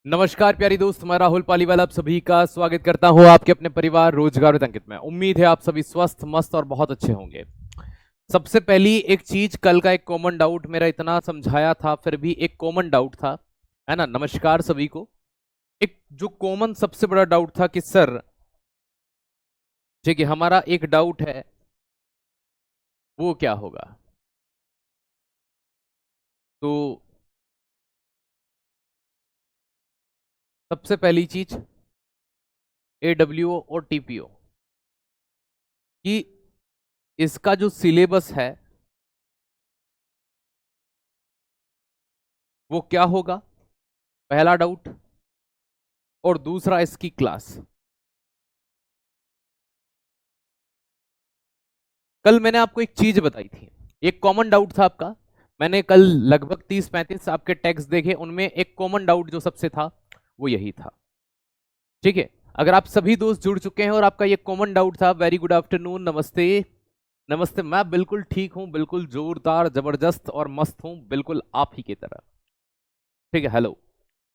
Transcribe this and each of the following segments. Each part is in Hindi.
नमस्कार प्यारी दोस्त, मैं राहुल पालीवाल आप सभी का स्वागत करता हूं आपके अपने परिवार रोजगार और अंकित में। उम्मीद है आप सभी स्वस्थ मस्त और बहुत अच्छे होंगे। सबसे पहली एक चीज, कल का एक कॉमन डाउट मेरा इतना समझाया था फिर भी एक कॉमन डाउट था, है ना। नमस्कार सभी को। एक जो कॉमन सबसे बड़ा डाउट था कि सर ठीक है, हमारा एक डाउट है वो क्या होगा। तो सबसे पहली चीज AWO और TPO कि इसका जो सिलेबस है वो क्या होगा, पहला डाउट। और दूसरा इसकी क्लास। कल मैंने आपको एक चीज बताई थी, एक कॉमन डाउट था आपका। मैंने कल लगभग 30-35 आपके टेक्स्ट देखे, उनमें एक कॉमन डाउट जो सबसे था वो यही था। ठीक है, अगर आप सभी दोस्त जुड़ चुके हैं और आपका ये कॉमन डाउट था, वेरी गुड आफ्टरनून, नमस्ते। नमस्ते, मैं बिल्कुल ठीक हूं, बिल्कुल जोरदार जबरदस्त और मस्त हूं, बिल्कुल आप ही की तरह। ठीक है, हेलो।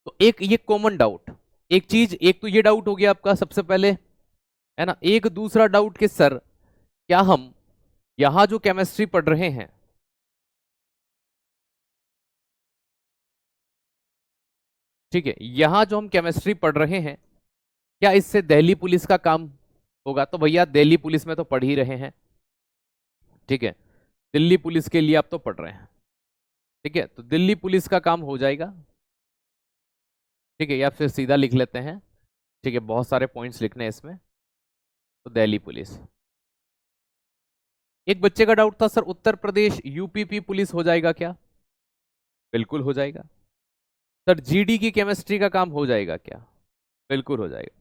तो एक ये कॉमन डाउट, एक चीज, एक तो ये डाउट हो गया आपका सबसे पहले, है ना। एक दूसरा डाउट कि सर क्या हम यहां जो केमिस्ट्री पढ़ रहे हैं, ठीक है, यहां जो हम केमिस्ट्री पढ़ रहे हैं, क्या इससे दिल्ली पुलिस का काम होगा। तो भैया दिल्ली पुलिस में तो पढ़ ही रहे हैं, ठीक है, दिल्ली पुलिस के लिए आप तो पढ़ रहे हैं, ठीक है, तो दिल्ली पुलिस का काम हो जाएगा। ठीक है, या फिर सीधा लिख लेते हैं, ठीक है, बहुत सारे पॉइंट्स लिखने हैं इसमें, तो दिल्ली पुलिस। एक बच्चे का डाउट था sir Uttar Pradesh UPP police हो जाएगा क्या। बिल्कुल हो जाएगा। सर GD की केमिस्ट्री का काम हो जाएगा क्या। बिल्कुल हो जाएगा।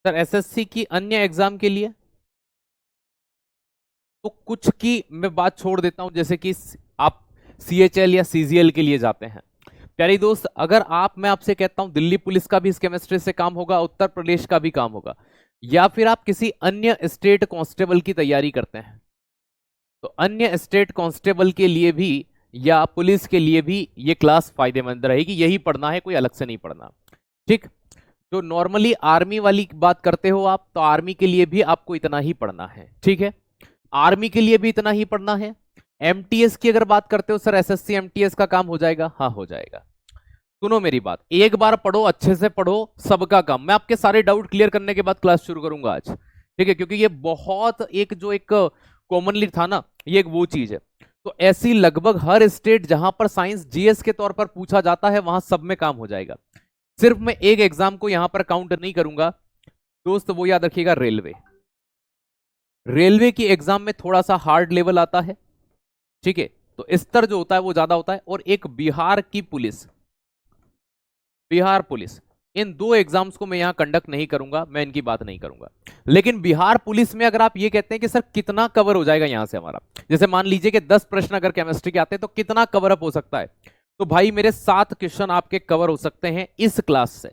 सर SSC की अन्य एग्जाम के लिए, तो कुछ की मैं बात छोड़ देता हूं, जैसे कि आप CHL या CGL के लिए जाते हैं। प्यारी दोस्त, अगर मैं आपसे कहता हूं दिल्ली पुलिस का भी इस केमिस्ट्री से काम होगा, उत्तर प्रदेश का भी काम होगा, या फिर आप किसी अन्य स्टेट कांस्टेबल की तैयारी करते हैं, तो अन्य स्टेट कांस्टेबल के लिए भी या पुलिस के लिए भी ये क्लास फायदेमंद रहेगी। यही पढ़ना है, कोई अलग से नहीं पढ़ना। ठीक। तो नॉर्मली आर्मी वाली बात करते हो आप, तो आर्मी के लिए भी आपको इतना ही पढ़ना है, ठीक है, आर्मी के लिए भी इतना ही पढ़ना है। MTS की अगर बात करते हो सर, SSC MTS का काम हो जाएगा, हाँ हो जाएगा। सुनो मेरी बात, एक बार पढ़ो, अच्छे से पढ़ो, सबका काम। मैं आपके सारे डाउट क्लियर करने के बाद क्लास शुरू करूंगा आज, ठीक है, क्योंकि ये बहुत एक कॉमनली था ना, ये एक वो चीज है। तो ऐसी लगभग हर स्टेट जहां पर साइंस GS के तौर पर पूछा जाता है वहां सब में काम हो जाएगा। सिर्फ मैं एक एग्जाम को यहां पर काउंट नहीं करूंगा दोस्त, वो याद रखिएगा, रेलवे। रेलवे की एग्जाम में थोड़ा सा हार्ड लेवल आता है, ठीक है, तो स्तर जो होता है वो ज्यादा होता है। और एक बिहार की पुलिस, बिहार पुलिस, इन दो एग्जाम्स को मैं यहां कंडक्ट नहीं करूंगा, मैं इनकी बात नहीं करूंगा। लेकिन बिहार पुलिस में अगर आप ये कहते हैं कि सर कितना कवर हो जाएगा यहां से हमारा, जैसे मान लीजिए कि 10 प्रश्न अगर केमिस्ट्री के आते हैं तो कितना कवर अप हो सकता है, तो भाई मेरे 7 क्वेश्चन आपके कवर हो सकते हैं इस क्लास से,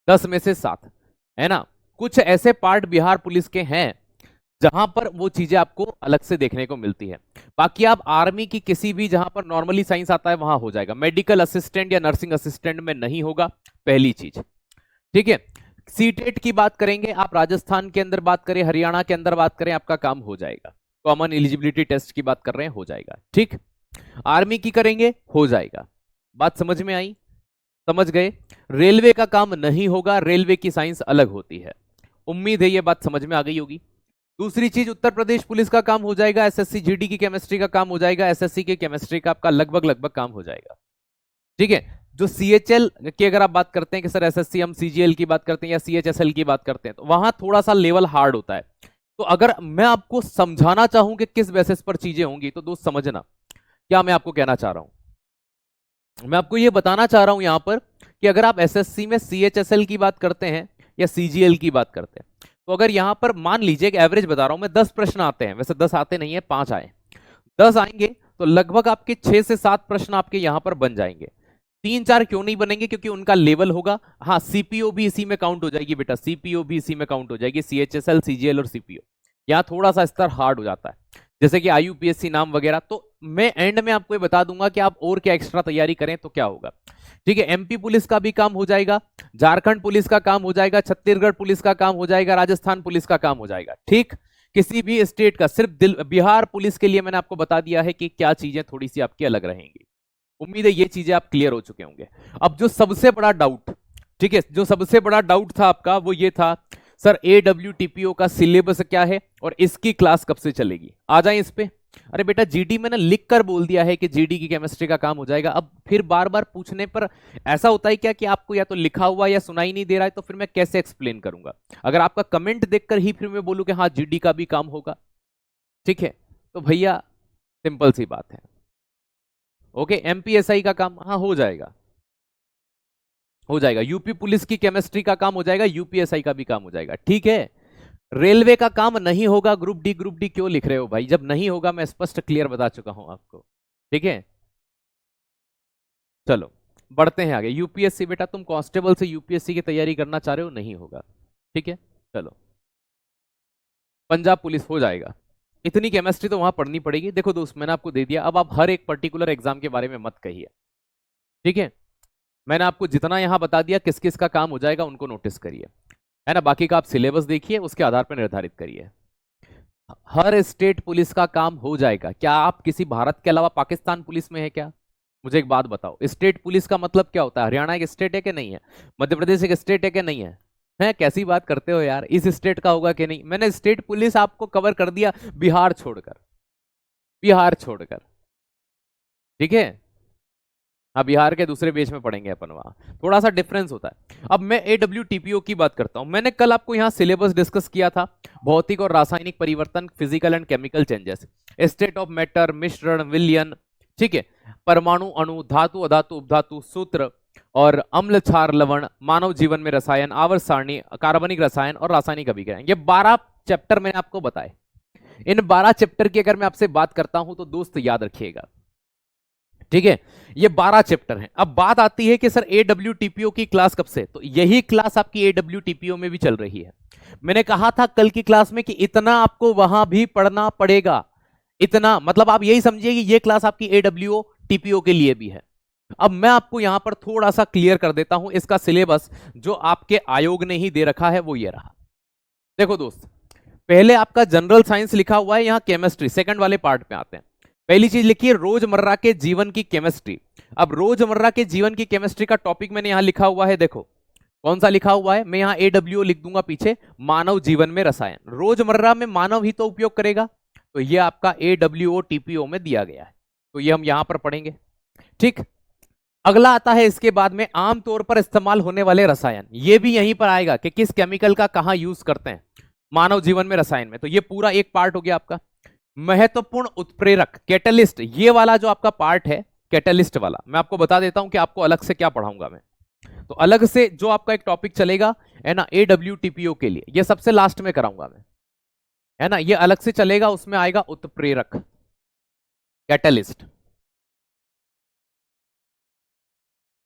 10 में से 7, है ना। कुछ ऐसे पार्ट बिहार पुलिस के हैं जहां पर वो चीजें आपको अलग से देखने को मिलती है। बाकी आप आर्मी की किसी भी जहां पर नॉर्मली साइंस आता है वहां हो जाएगा, मेडिकल असिस्टेंट या नर्सिंग असिस्टेंट में नहीं होगा, पहली चीज, ठीक है। सीटेट की बात करेंगे आप, राजस्थान के अंदर बात करें, हरियाणा के अंदर बात करें, आपका काम हो जाएगा। कॉमन एलिजिबिलिटी टेस्ट की बात कर रहे हैं, हो जाएगा, ठीक। आर्मी की करेंगे, हो जाएगा। बात समझ में आई, समझ गए। रेलवे का काम नहीं होगा, रेलवे की साइंस अलग होती है। उम्मीद है ये बात समझ में आ गई होगी। दूसरी चीज, उत्तर प्रदेश पुलिस का काम हो जाएगा, SSC GD की केमिस्ट्री का काम हो जाएगा, SSC की केमिस्ट्री का आपका लगभग लगभग काम हो जाएगा, ठीक है। जो CHL की अगर आप बात करते हैं कि सर SSC हम CGL की बात करते हैं या CHSL की बात करते हैं, तो वहां थोड़ा सा लेवल हार्ड होता है। तो अगर मैं आपको समझाना चाहूं कि किस बेसिस पर चीजें होंगी, तो दोस्त समझना क्या मैं आपको कहना चाह रहा हूं। मैं आपको यह बताना चाह रहा हूं यहां पर कि अगर आप SSC में CHSL की बात करते हैं या CGL की बात करते हैं, तो अगर यहां पर मान लीजिए कि एवरेज बता रहा हूं मैं, 10 प्रश्न आते हैं, वैसे 10 आते नहीं है, 5 आए, 10 आएंगे तो लगभग आपके 6 से 7 प्रश्न आपके यहां पर बन जाएंगे। 3-4 क्यों नहीं बनेंगे, क्योंकि उनका लेवल होगा। हाँ, CPO भी इसी में काउंट हो जाएगी बेटा, CPO भी इसी में काउंट हो जाएगी, CHSL CGL और CPO। यहां थोड़ा सा स्तर हार्ड हो जाता है, जैसे कि IUPAC नाम वगैरह, तो मैं एंड में आपको ये बता दूंगा कि आप और क्या एक्स्ट्रा तैयारी करें तो क्या होगा। ठीक है, एमपी पुलिस का भी काम हो जाएगा, झारखंड पुलिस का काम हो जाएगा, छत्तीसगढ़ पुलिस का काम हो जाएगा, राजस्थान पुलिस का काम हो जाएगा। ठीक, किसी भी स्टेट का, सिर्फ बिहार पुलिस के लिए मैंने आपको बता दिया है कि क्या चीजें थोड़ी सी आपकी अलग रहेंगी। उम्मीद है ये चीजें आप क्लियर हो चुके होंगे। अब जो सबसे बड़ा डाउट, ठीक है, जो सबसे बड़ा डाउट था आपका वो ये था, सर AWTPO का सिलेबस क्या है और इसकी क्लास कब से चलेगी। आ जाए इस पे। अरे बेटा जीडी मैंने लिख कर बोल दिया है कि जीडी की केमिस्ट्री का काम हो जाएगा। अब फिर बार बार पूछने पर ऐसा होता है क्या कि आपको या तो लिखा हुआ या सुनाई नहीं दे रहा है, तो फिर मैं कैसे एक्सप्लेन करूंगा। अगर आपका कमेंट देखकर ही फिर मैं बोलूं कि हाँ जीडी का भी काम होगा, ठीक है, तो भैया सिंपल सी बात है। ओके, एमपीएसआई का काम हाँ हो जाएगा, हो जाएगा। यूपी पुलिस की केमिस्ट्री का काम हो जाएगा, यूपीएसआई का भी काम हो जाएगा। ठीक है, रेलवे का काम नहीं होगा। ग्रुप डी क्यों लिख रहे हो भाई, जब नहीं होगा मैं स्पष्ट क्लियर बता चुका हूं आपको। ठीक है, चलो बढ़ते हैं आगे। यूपीएससी, बेटा तुम कांस्टेबल से यूपीएससी की तैयारी करना चाह रहे हो, नहीं होगा। ठीक है, चलो पंजाब पुलिस हो जाएगा। इतनी केमिस्ट्री तो वहां पढ़नी पड़ेगी। देखो दोस्त मैंने आपको दे दिया, अब आप हर एक पर्टिकुलर एग्जाम के बारे में मत कहिए। ठीक है, मैंने आपको जितना यहां बता दिया किस किस का काम हो जाएगा उनको नोटिस करिए, है ना। बाकी का आप सिलेबस देखिए, उसके आधार पर निर्धारित करिए। हर स्टेट पुलिस का काम हो जाएगा। क्या आप किसी भारत के अलावा पाकिस्तान पुलिस में है क्या? मुझे एक बात बताओ, स्टेट पुलिस का मतलब क्या होता है? हरियाणा एक स्टेट है कि नहीं है? मध्य प्रदेश एक स्टेट है कि नहीं है? हैं, कैसी बात करते हो यार, इस स्टेट का होगा कि नहीं? मैंने स्टेट पुलिस आपको कवर कर दिया, बिहार छोड़कर, बिहार छोड़कर। ठीक है, हाँ बिहार के दूसरे बेच में पढ़ेंगे अपन, वहां थोड़ा सा डिफरेंस होता है। अब मैं AWTPO की बात करता हूं। मैंने कल आपको यहाँ सिलेबस डिस्कस किया था, भौतिक और रासायनिक परिवर्तन, physical and chemical changes, state of matter, मिश्रण, विलयन, ठीक है, परमाणु, अणु, धातु, अधातु, उपधातु, सूत्र और अम्ल, क्षार, लवण, मानव जीवन में रसायन, आवर्त सारणी, कार्बनिक रसायन और रासायनिक अभिक्रियाएं। ये 12 चैप्टर मैंने आपको बताए। इन 12 चैप्टर की अगर मैं आपसे बात करता हूं तो दोस्त याद रखिएगा, ठीक है, ये 12 चैप्टर हैं। अब बात आती है कि सर AWTPO की क्लास कब से, तो यही क्लास आपकी AWTPO में भी चल रही है। मैंने कहा था कल की क्लास में कि इतना आपको वहां भी पढ़ना पड़ेगा। इतना मतलब आप यही समझिए कि ये क्लास आपकी AWTPO के लिए भी है। अब मैं आपको यहां पर थोड़ा सा क्लियर कर देता हूं इसका सिलेबस, जो आपके आयोग ने ही दे रखा है वो ये रहा। देखो दोस्त, पहले आपका जनरल साइंस लिखा हुआ है, यहां केमिस्ट्री सेकंड वाले पार्ट में आते हैं। पहली चीज लिखिए रोजमर्रा के जीवन की केमिस्ट्री। अब रोजमर्रा के जीवन की केमिस्ट्री का टॉपिक मैंने यहां लिखा हुआ है, देखो कौन सा लिखा हुआ है, मैं यहां AWO लिख दूंगा पीछे, मानव जीवन में रसायन। रोजमर्रा में मानव ही तो उपयोग करेगा, तो ये आपका AWOTPO में दिया गया है, तो ये हम यहां पर पढ़ेंगे। ठीक, अगला आता है इसके बाद में आमतौर पर इस्तेमाल होने वाले रसायन। ये भी यहीं पर आएगा कि किस केमिकल का कहां यूज करते हैं मानव जीवन में रसायन में, तो ये पूरा एक पार्ट हो गया आपका। महत्वपूर्ण उत्प्रेरक, कैटलिस्ट, ये वाला जो आपका पार्ट है कैटलिस्ट वाला, मैं आपको बता देता हूं कि आपको अलग से क्या पढ़ाऊंगा मैं। तो अलग से जो आपका एक टॉपिक चलेगा है ना AWTPO के लिए, ये सबसे लास्ट में कराऊंगा मैं, है ना, ये अलग से चलेगा, उसमें आएगा उत्प्रेरक, कैटलिस्ट,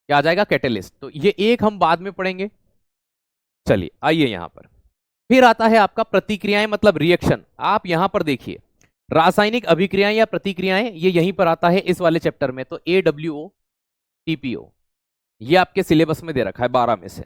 क्या आ जाएगा, कैटलिस्ट। तो ये एक हम बाद में पढ़ेंगे। चलिए आइए यहां पर, फिर आता है आपका प्रतिक्रियाएं मतलब रिएक्शन। आप यहां पर देखिए रासायनिक अभिक्रियाएं या प्रतिक्रियाएं, ये यहीं पर आता है इस वाले चैप्टर में, तो AWOTPO ये आपके सिलेबस में दे रखा है 12 में से।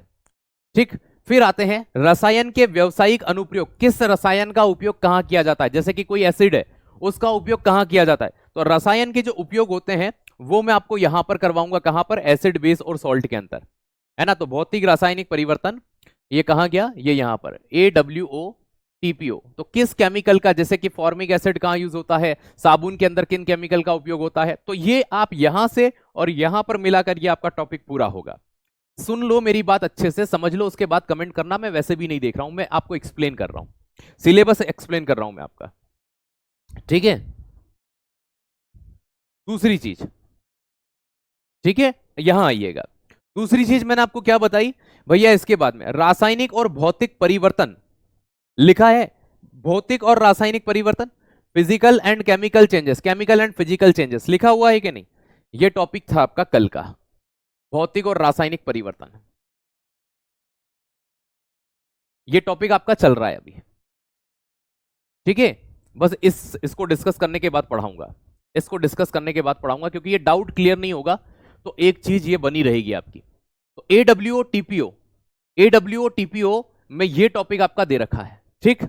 ठीक, फिर आते हैं रसायन के व्यावसायिक अनुप्रयोग, किस रसायन का उपयोग कहां किया जाता है, जैसे कि कोई एसिड है उसका उपयोग कहां किया जाता है, तो रसायन के जो उपयोग होते हैं वो मैं आपको यहां पर करवाऊंगा, कहां पर, एसिड बेस और सॉल्ट के अंदर, है ना। तो भौतिक रासायनिक परिवर्तन ये कहां गया, ये यहां पर AWOTPO। तो किस केमिकल का, जैसे कि फॉर्मिक एसिड कहां यूज होता है, साबुन के अंदर किन केमिकल का उपयोग होता है, तो ये आप यहां से और यहां पर मिलाकर ये आपका टॉपिक पूरा होगा। सुन लो मेरी बात अच्छे से, समझ लो, उसके बाद कमेंट करना। मैं वैसे भी नहीं देख रहा हूं, मैं आपको एक्सप्लेन कर रहा हूं, सिलेबस एक्सप्लेन कर रहा हूं मैं आपका। ठीक है, दूसरी चीज, ठीक है, यहां आइएगा। दूसरी चीज मैंने आपको क्या बताई भैया, इसके बाद में रासायनिक और भौतिक परिवर्तन लिखा है, भौतिक और रासायनिक परिवर्तन, physical and chemical changes, chemical and physical changes लिखा हुआ है कि नहीं, ये टॉपिक था आपका कल का, भौतिक और रासायनिक परिवर्तन, ये टॉपिक आपका चल रहा है अभी। ठीक है, बस इसको डिस्कस करने के बाद पढ़ाऊंगा। इसको डिस्कस करने के बाद पढ़ाऊंगा, क्योंकि ये डाउट क्लियर नहीं होगा तो एक चीज ये बनी रहेगी आपकी। तो एडब्ल्यूओ टीपीओ, एडब्ल्यूओ टीपीओ में ये टॉपिक आपका दे रखा है। ठीक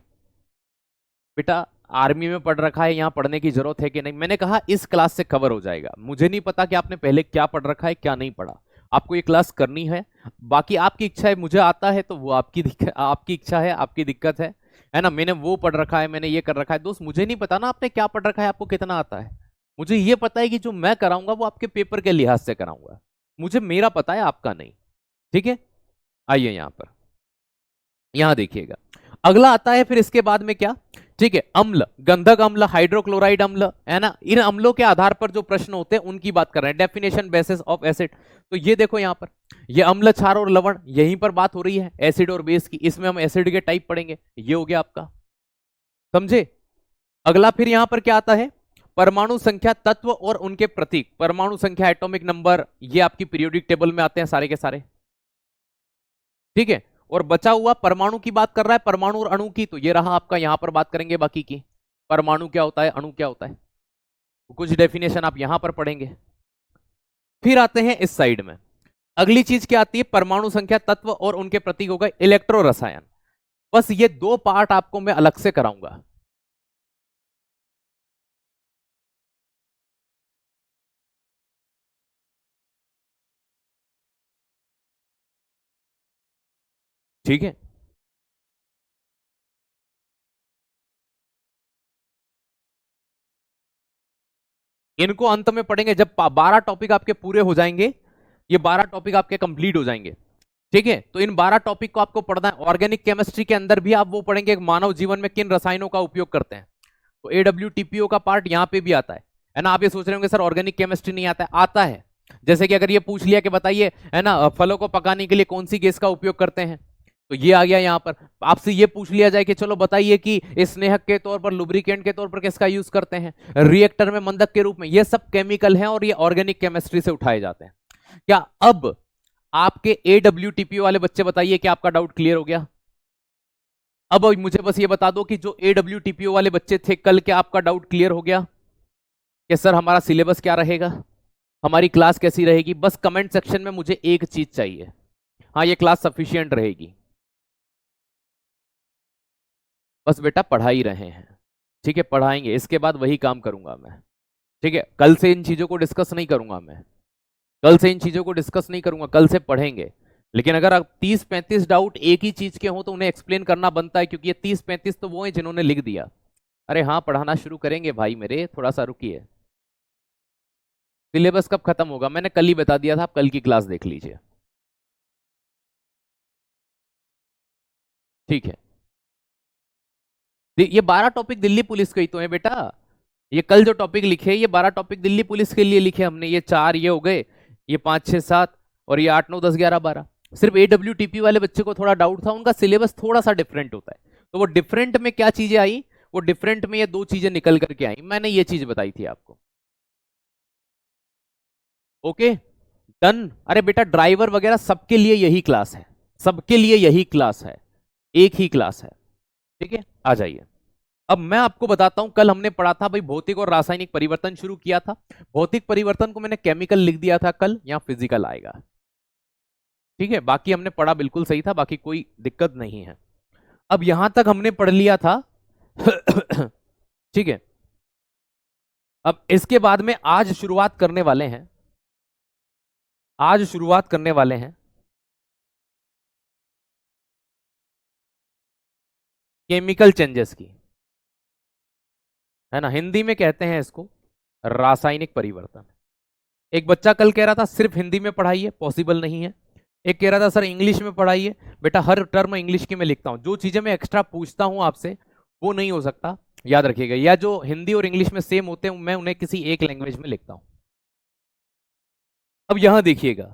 बेटा, आर्मी में पढ़ रखा है, यहां पढ़ने की जरूरत है कि नहीं? मैंने कहा इस क्लास से कवर हो जाएगा। मुझे नहीं पता कि आपने पहले क्या पढ़ रखा है क्या नहीं पढ़ा, आपको ये क्लास करनी है, बाकी आपकी इच्छा है। मुझे आता है तो वो आपकी आपकी इच्छा है, आपकी दिक्कत है ना। मैंने वो पढ़ रखा है, मैंने ये कर रखा है। दोस्त मुझे नहीं पता ना आपने क्या पढ़ रखा है, आपको कितना आता है। मुझे ये पता है कि जो मैं कराऊंगा वो आपके पेपर के लिहाज से कराऊंगा, मुझे मेरा पता है, आपका नहीं। ठीक है, आइए यहां पर, यहां देखिएगा अगला आता है। फिर इसके बाद में क्या? ठीक है, अम्ल, गंधक अम्ल, हाइड्रोक्लोराइड अम्ल, है ना। इन अम्लों के आधार पर जो प्रश्न होते हैं उनकी बात कर रहे हैं। Definition basis of acid. तो ये देखो यहां पर, ये अम्ल, क्षार और लवण, यहीं पर बात हो रही है एसिड और बेस की। इसमें हम एसिड के टाइप पढ़ेंगे। ये हो गया आपका, समझे। अगला फिर यहां पर क्या आता है? परमाणु संख्या, तत्व और उनके प्रतीक। परमाणु संख्या, एटॉमिक नंबर, ये आपकी पीरियोडिक टेबल में आते हैं सारे के सारे। ठीक है, और बचा हुआ परमाणु की बात कर रहा है, परमाणु और अणु की। तो ये रहा आपका, यहां पर बात करेंगे बाकी की। परमाणु क्या होता है, अणु क्या होता है, कुछ डेफिनेशन आप यहां पर पढ़ेंगे। फिर आते हैं इस साइड में, अगली चीज क्या आती है? परमाणु संख्या, तत्व और उनके प्रतीक हो गए, इलेक्ट्रो रसायन। बस ये दो पार्ट आपको मैं अलग से कराऊंगा। ठीक है, इनको अंत में पढ़ेंगे जब 12 टॉपिक आपके पूरे हो जाएंगे। ये 12 टॉपिक आपके कंप्लीट हो जाएंगे। ठीक है, तो इन 12 टॉपिक को आपको पढ़ना है। ऑर्गेनिक केमिस्ट्री के अंदर भी आप वो पढ़ेंगे मानव जीवन में किन रसायनों का उपयोग करते हैं। तो एडब्ल्यूटीपीओ का पार्ट यहां पे भी आता है ना। आप ये सोच रहे होंगे सर ऑर्गेनिक केमिस्ट्री नहीं आता है, आता है। जैसे कि अगर ये पूछ लिया कि बताइए, है ना, फलों को पकाने के लिए कौन सी गैस का उपयोग करते हैं, तो ये आ गया यहां पर। आपसे ये पूछ लिया जाए कि चलो बताइए कि स्नेहक के तौर पर, लुब्रिकेंट के तौर पर किसका यूज करते हैं, रिएक्टर में मंदक के रूप में। ये सब केमिकल हैं और ये ऑर्गेनिक केमिस्ट्री से उठाए जाते हैं। क्या अब आपके एडब्ल्यूटीपीओ वाले बच्चे बताइए कि आपका डाउट क्लियर हो गया? अब मुझे बस ये बता दो कि जो एडब्ल्यूटीपीओ वाले बच्चे थे कल, क्या आपका डाउट क्लियर हो गया कि सर हमारा सिलेबस क्या रहेगा, हमारी क्लास कैसी रहेगी? बस कमेंट सेक्शन में मुझे एक चीज चाहिए, हाँ ये क्लास सफिशिएंट रहेगी। बस बेटा पढ़ा ही रहे हैं, ठीक है, पढ़ाएंगे, इसके बाद वही काम करूंगा मैं। ठीक है, कल से इन चीजों को डिस्कस नहीं करूंगा मैं, कल से इन चीजों को डिस्कस नहीं करूंगा, कल से पढ़ेंगे। लेकिन अगर आप 30-35 डाउट एक ही चीज के हो तो उन्हें एक्सप्लेन करना बनता है, क्योंकि ये 30-35 तो वो है जिन्होंने लिख दिया। अरे हाँ, पढ़ाना शुरू करेंगे भाई मेरे, थोड़ा सा रुकिए। सिलेबस कब खत्म होगा? मैंने कल ही बता दिया था, आप कल की क्लास देख लीजिए। ठीक है, ये 12 टॉपिक दिल्ली पुलिस के ही तो है बेटा। ये कल जो टॉपिक लिखे, ये 12 टॉपिक दिल्ली पुलिस के लिए लिखे हमने। ये 4 ये हो गए, ये 5 6 7 और ये 8 9 10 11 12। सिर्फ एडब्ल्यूटीपी वाले बच्चे को थोड़ा डाउट था, उनका सिलेबस थोड़ा सा डिफरेंट होता है। तो वो डिफरेंट में क्या चीजें आई, वो डिफरेंट में ये 2 चीजें निकल करके आई, मैंने ये चीज बताई थी आपको। Okay done. अरे बेटा ड्राइवर वगैरह सबके लिए यही क्लास है, सबके लिए यही क्लास है, एक ही क्लास है। ठीक है, आ जाइए। अब मैं आपको बताता हूं, कल हमने पढ़ा था भाई भौतिक और रासायनिक परिवर्तन शुरू किया था। भौतिक परिवर्तन को मैंने केमिकल लिख दिया था कल, यहां फिजिकल आएगा। ठीक है, बाकी हमने पढ़ा बिल्कुल सही था, बाकी कोई दिक्कत नहीं है। अब यहां तक हमने पढ़ लिया था। ठीक है, अब इसके बाद में आज शुरुआत करने वाले हैं, आज शुरुआत करने वाले हैं केमिकल चेंजेस की, है ना। हिंदी में कहते हैं इसको रासायनिक परिवर्तन। एक बच्चा कल कह रहा था सिर्फ हिंदी में पढ़ाइए, पॉसिबल नहीं है। एक कह रहा था सर इंग्लिश में पढ़ाइए। बेटा हर टर्म इंग्लिश की मैं लिखता हूं, जो चीजें मैं एक्स्ट्रा पूछता हूं आपसे वो नहीं हो सकता, याद रखिएगा। या जो हिंदी और इंग्लिश में सेम होते हैं मैं उन्हें किसी एक लैंग्वेज में लिखता हूं। अब यहां देखिएगा,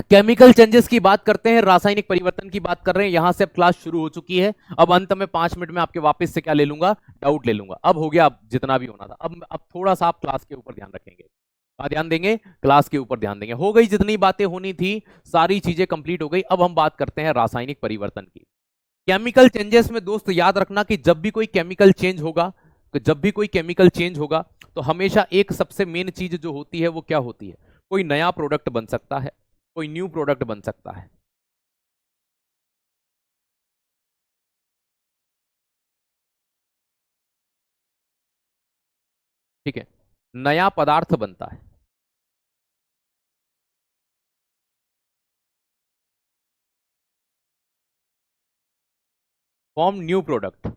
केमिकल चेंजेस की बात करते हैं, रासायनिक परिवर्तन की बात कर रहे हैं। यहां से अब क्लास शुरू हो चुकी है। अब अंत में 5 मिनट में आपके वापस से क्या ले लूंगा, डाउट ले लूंगा। अब हो गया, अब जितना भी होना था। अब थोड़ा सा आप क्लास के ऊपर ध्यान रखेंगे, ध्यान देंगे, क्लास के ऊपर ध्यान देंगे। हो गई जितनी बातें होनी थी, सारी चीजें कंप्लीट हो गई। अब हम बात करते हैं रासायनिक परिवर्तन की। केमिकल चेंजेस में दोस्त याद रखना कि जब भी कोई केमिकल चेंज होगा, तो जब भी कोई केमिकल चेंज होगा तो तो हमेशा एक सबसे मेन चीज जो होती है वो क्या होती है, कोई नया प्रोडक्ट बन सकता है, कोई न्यू प्रोडक्ट बन सकता है। ठीक है, नया पदार्थ बनता है। फॉर्म न्यू प्रोडक्ट,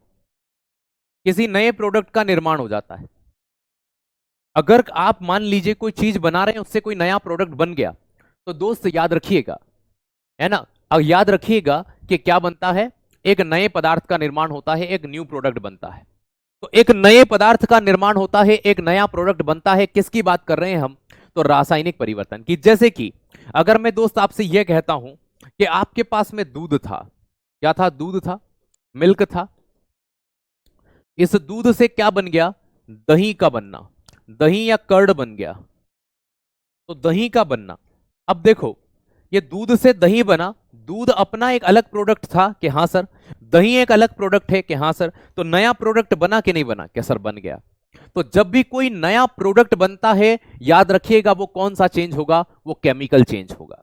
किसी नए प्रोडक्ट का निर्माण हो जाता है। अगर आप मान लीजिए कोई चीज बना रहे हैं, उससे कोई नया प्रोडक्ट बन गया, तो दोस्त याद रखिएगा, है ना, अब याद रखिएगा कि क्या बनता है, एक नए पदार्थ का निर्माण होता है, एक न्यू प्रोडक्ट बनता है। तो एक नए पदार्थ का निर्माण होता है, एक नया प्रोडक्ट बनता है, किसकी बात कर रहे हैं हम, तो रासायनिक परिवर्तन की। जैसे कि अगर मैं दोस्त आपसे यह कहता हूं कि आपके पास में दूध था, क्या था, दूध था, मिल्क था, इस दूध से क्या बन गया, दही का बनना, दही या कर्ड बन गया, तो दही का बनना। अब देखो, ये दूध से दही बना, दूध अपना एक अलग प्रोडक्ट था कि हाँ सर, दही एक अलग प्रोडक्ट है कि हाँ सर, तो नया प्रोडक्ट बना कि नहीं बना, क्या सर, बन गया। तो जब भी कोई नया प्रोडक्ट बनता है, याद रखिएगा वो कौन सा चेंज होगा, वो केमिकल चेंज होगा,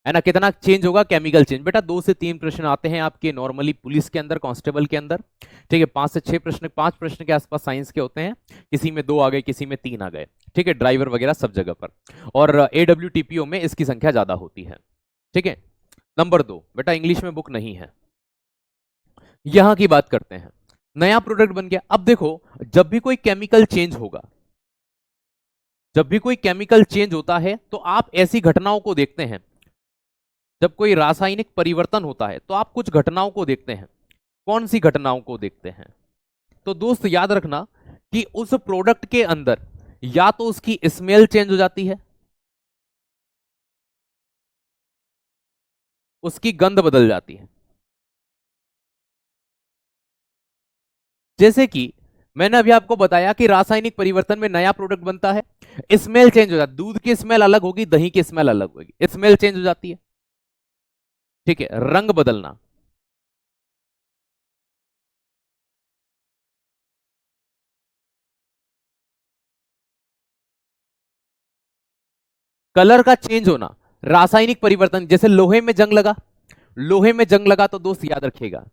है ना। कितना चेंज होगा, केमिकल चेंज। बेटा 2 से 3 प्रश्न आते हैं आपके नॉर्मली पुलिस के अंदर, कांस्टेबल के अंदर, ठीक है। 5 से 6 प्रश्न, 5 प्रश्न के आसपास साइंस के होते हैं, किसी में 2 आ गए, किसी में 3 आ गए, ठीक है, ड्राइवर वगैरह सब जगह पर। और AWTPO में इसकी संख्या ज्यादा होती है, ठीक है। नंबर 2, बेटा इंग्लिश में बुक नहीं है, यहां की बात करते हैं। नया प्रोडक्ट बन गया। अब देखो, जब भी कोई केमिकल चेंज होगा, जब भी कोई केमिकल चेंज होता है, तो आप ऐसी घटनाओं को देखते हैं, जब कोई रासायनिक परिवर्तन होता है तो आप कुछ घटनाओं को देखते हैं। कौन सी घटनाओं को देखते हैं, तो दोस्त याद रखना कि उस प्रोडक्ट के अंदर या तो उसकी स्मेल चेंज हो जाती है, उसकी गंध बदल जाती है। जैसे कि मैंने अभी आपको बताया कि रासायनिक परिवर्तन में नया प्रोडक्ट बनता है, स्मेल चेंज हो जाती है, दूध की स्मेल अलग होगी, दही की स्मेल अलग होगी, स्मेल चेंज हो जाती है, ठीक है। रंग बदलना, कलर का चेंज होना, रासायनिक परिवर्तन, जैसे लोहे में जंग लगा, लोहे में जंग लगा तो दोस्त याद रखिएगा,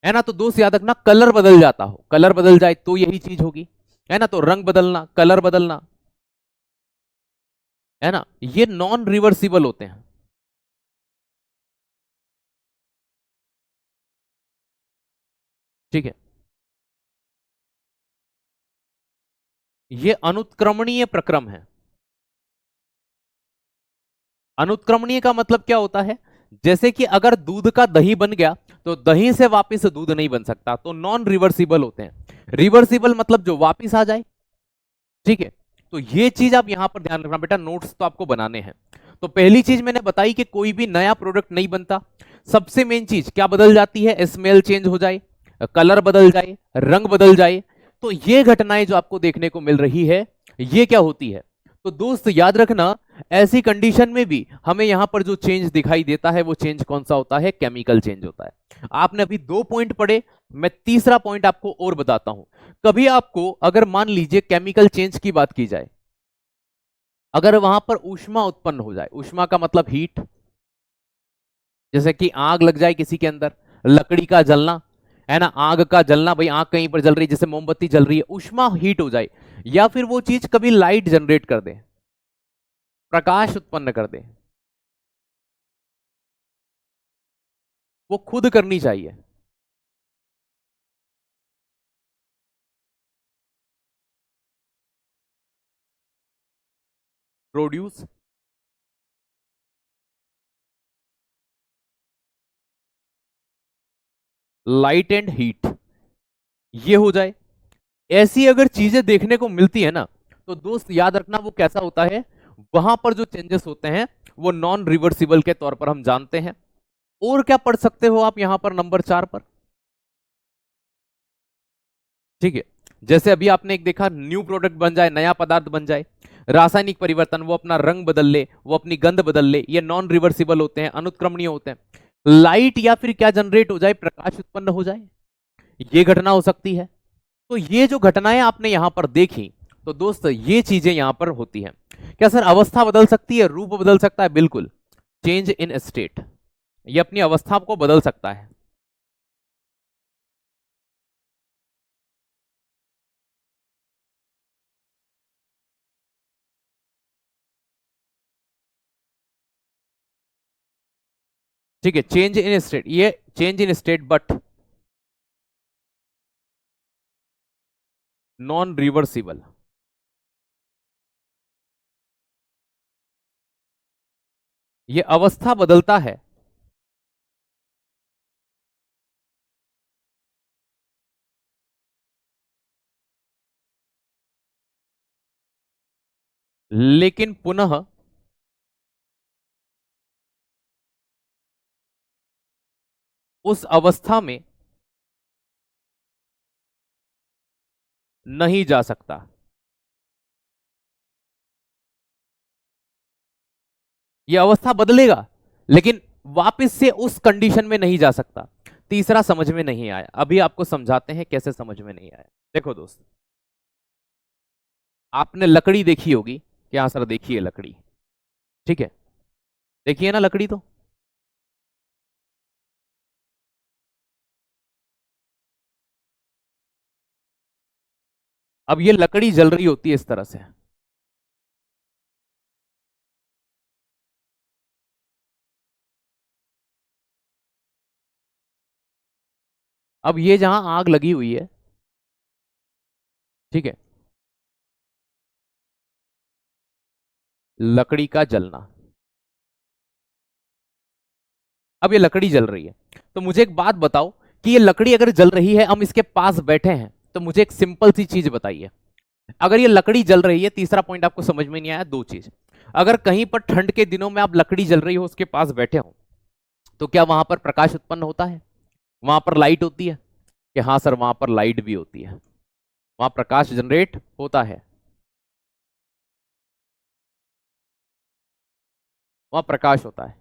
है ना, तो दोस्त याद रखना, कलर बदल जाता हो, कलर बदल जाए तो यही चीज होगी, है ना। तो रंग बदलना, कलर बदलना, है ना, ये नॉन रिवर्सिबल होते हैं, ठीक है। ये अनुत्क्रमणीय प्रक्रम है। अनुत्क्रमणीय का मतलब क्या होता है, जैसे कि अगर दूध का दही बन गया तो दही से वापस दूध नहीं बन सकता, तो नॉन रिवर्सिबल होते हैं। रिवर्सिबल मतलब जो वापस आ जाए, ठीक है। तो ये चीज आप यहां पर ध्यान रखना बेटा, नोट्स तो आपको बनाने हैं। तो पहली चीज मैंने बताई कि कोई भी नया प्रोडक्ट नहीं बनता, सबसे मेन चीज क्या बदल जाती है, स्मेल चेंज हो जाए, कलर बदल जाए, रंग बदल जाए। तो ये घटनाएं जो आपको देखने को मिल रही है, ये क्या होती है, तो दोस्त याद रखना, ऐसी कंडीशन में भी हमें यहां पर जो चेंज दिखाई देता है, वो चेंज कौन सा होता है, केमिकल चेंज होता है। आपने अभी 2 पॉइंट पढ़े, मैं तीसरा पॉइंट आपको और बताता हूं। कभी आपको अगर मान लीजिए केमिकल चेंज की बात की जाए, अगर वहां पर ऊष्मा उत्पन्न हो जाए, ऊष्मा का मतलब हीट, जैसे कि आग लग जाए किसी के अंदर, लकड़ी का जलना, है ना, आग का जलना, भाई आग कहीं पर जल रही है, जैसे मोमबत्ती जल रही है, ऊष्मा हीट हो जाए, या फिर वो चीज कभी लाइट जनरेट कर दे, प्रकाश उत्पन्न कर दे, वो खुद करनी चाहिए। प्रोड्यूस लाइट एंड हीट, ये हो जाए, ऐसी अगर चीजें देखने को मिलती है ना, तो दोस्त याद रखना वो कैसा होता है, वहां पर जो चेंजेस होते हैं वो नॉन रिवर्सिबल के तौर पर हम जानते हैं। और क्या पढ़ सकते हो आप यहां पर नंबर 4 पर, ठीक है। जैसे अभी आपने एक देखा, न्यू प्रोडक्ट बन जाए, नया पदार्थ बन जाए, रासायनिक परिवर्तन, वो अपना रंग बदल ले, वो अपनी गंध बदल ले, ये नॉन रिवर्सिबल होते हैं, अनुत्क्रमणीय होते हैं। लाइट या फिर क्या जनरेट हो जाए, प्रकाश उत्पन्न हो जाए, ये घटना हो सकती है। तो ये जो घटनाएं आपने यहां पर देखी, तो दोस्त ये चीजें यहां पर होती हैं। क्या सर अवस्था बदल सकती है, रूप बदल सकता है? बिल्कुल, चेंज इन स्टेट, ये अपनी अवस्था को बदल सकता है। ठीक है, चेंज इन स्टेट, ये change in state but non reversible. ये अवस्था बदलता है लेकिन पुनः उस अवस्था में नहीं जा सकता। यह अवस्था बदलेगा लेकिन वापस से उस कंडीशन में नहीं जा सकता। तीसरा समझ में नहीं आया, अभी आपको समझाते हैं कैसे समझ में नहीं आया। देखो दोस्त, आपने लकड़ी देखी होगी, क्या सर देखिए लकड़ी, ठीक है, देखिए ना लकड़ी। तो अब ये लकड़ी जल रही होती है इस तरह से, अब ये जहां आग लगी हुई है, ठीक है, लकड़ी का जलना, अब ये लकड़ी जल रही है। तो मुझे एक बात बताओ कि ये लकड़ी अगर जल रही है, हम इसके पास बैठे हैं, तो मुझे एक सिंपल सी चीज बताइए, अगर ये लकड़ी जल रही है, तीसरा पॉइंट आपको समझ में नहीं आया, दो चीज, अगर कहीं पर ठंड के दिनों में आप लकड़ी जल रही हो उसके पास बैठे हो, तो क्या वहां पर प्रकाश उत्पन्न होता है, वहां पर लाइट होती है? कि हाँ सर वहां पर लाइट भी होती है, वहां प्रकाश जनरेट होता है, वहां प्रकाश होता है।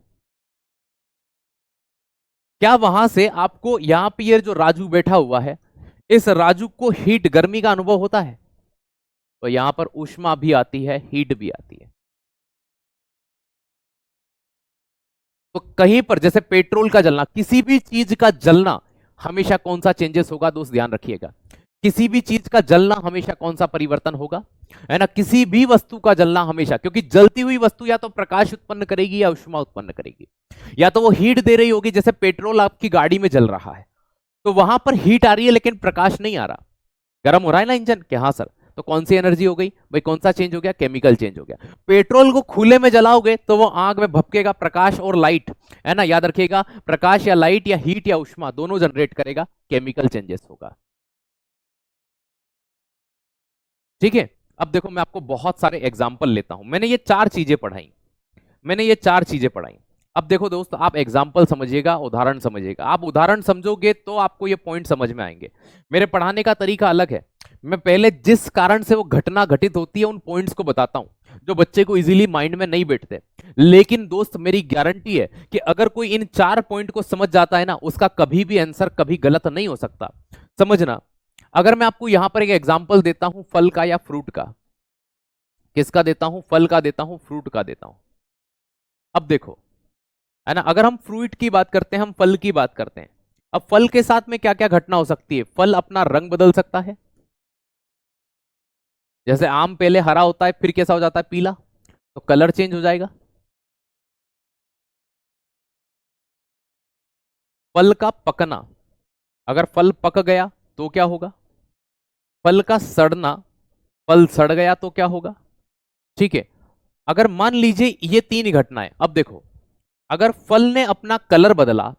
क्या वहां से आपको यहां पे ये जो राजू बैठा हुआ है, इस राजू को हीट गर्मी का अनुभव होता है? तो यहां पर ऊष्मा भी आती है, हीट भी आती है। तो कहीं पर जैसे पेट्रोल का जलना, किसी भी चीज का जलना हमेशा कौन सा चेंजेस होगा दोस्त, ध्यान रखिएगा, किसी भी चीज का जलना हमेशा कौन सा परिवर्तन होगा, है ना, किसी भी वस्तु का जलना हमेशा, क्योंकि जलती हुई वस्तु या तो प्रकाश उत्पन्न करेगी या ऊष्मा उत्पन्न करेगी, या तो वो हीट दे रही होगी, जैसे पेट्रोल आपकी गाड़ी में जल रहा है तो वहां पर हीट आ रही है लेकिन प्रकाश नहीं आ रहा, गर्म हो रहा है ना इंजन, कि हाँ सर, तो कौन सी एनर्जी हो गई भाई, कौन सा चेंज हो गया, केमिकल चेंज हो गया। पेट्रोल को खुले में जलाओगे तो वो आग में भपकेगा, प्रकाश और लाइट, है ना, याद रखिएगा, प्रकाश या लाइट या हीट या ऊष्मा दोनों जनरेट करेगा, केमिकल चेंजेस होगा। ठीक है, अब देखो मैं आपको बहुत सारे एग्जाम्पल लेता हूं, मैंने ये चार चीजें पढ़ाई, मैंने ये चार चीजें पढ़ाई। अब देखो दोस्त, आप एग्जाम्पल समझिएगा, उदाहरण समझिएगा, आप उदाहरण समझोगे तो आपको ये पॉइंट समझ में आएंगे। मेरे पढ़ाने का तरीका अलग है, मैं पहले जिस कारण से वो घटना घटित होती है उन पॉइंट्स को बताता हूं जो बच्चे को इजीली माइंड में नहीं बैठते। लेकिन दोस्त मेरी गारंटी है कि अगर कोई इन चार पॉइंट को समझ जाता है ना, उसका कभी भी आंसर कभी गलत नहीं हो सकता। समझना, अगर मैं आपको यहां पर एक एग्जाम्पल देता हूं फल का या फ्रूट का, किसका देता हूं, फल का देता हूं, फ्रूट का देता हूं। अब देखो, है ना, अगर हम फ्रूट की बात करते हैं, हम फल की बात करते हैं, अब फल के साथ में क्या क्या घटना हो सकती है, फल अपना रंग बदल सकता है, जैसे आम पहले हरा होता है फिर कैसा हो जाता है, पीला, तो कलर चेंज हो जाएगा। फल का पकना, अगर फल पक गया तो क्या होगा, फल का सड़ना, फल सड़ गया तो क्या होगा। ठीक है, अगर मान लीजिए ये तीन ही घटनाएं, अब देखो, अगर फल ने अपना कलर बदला,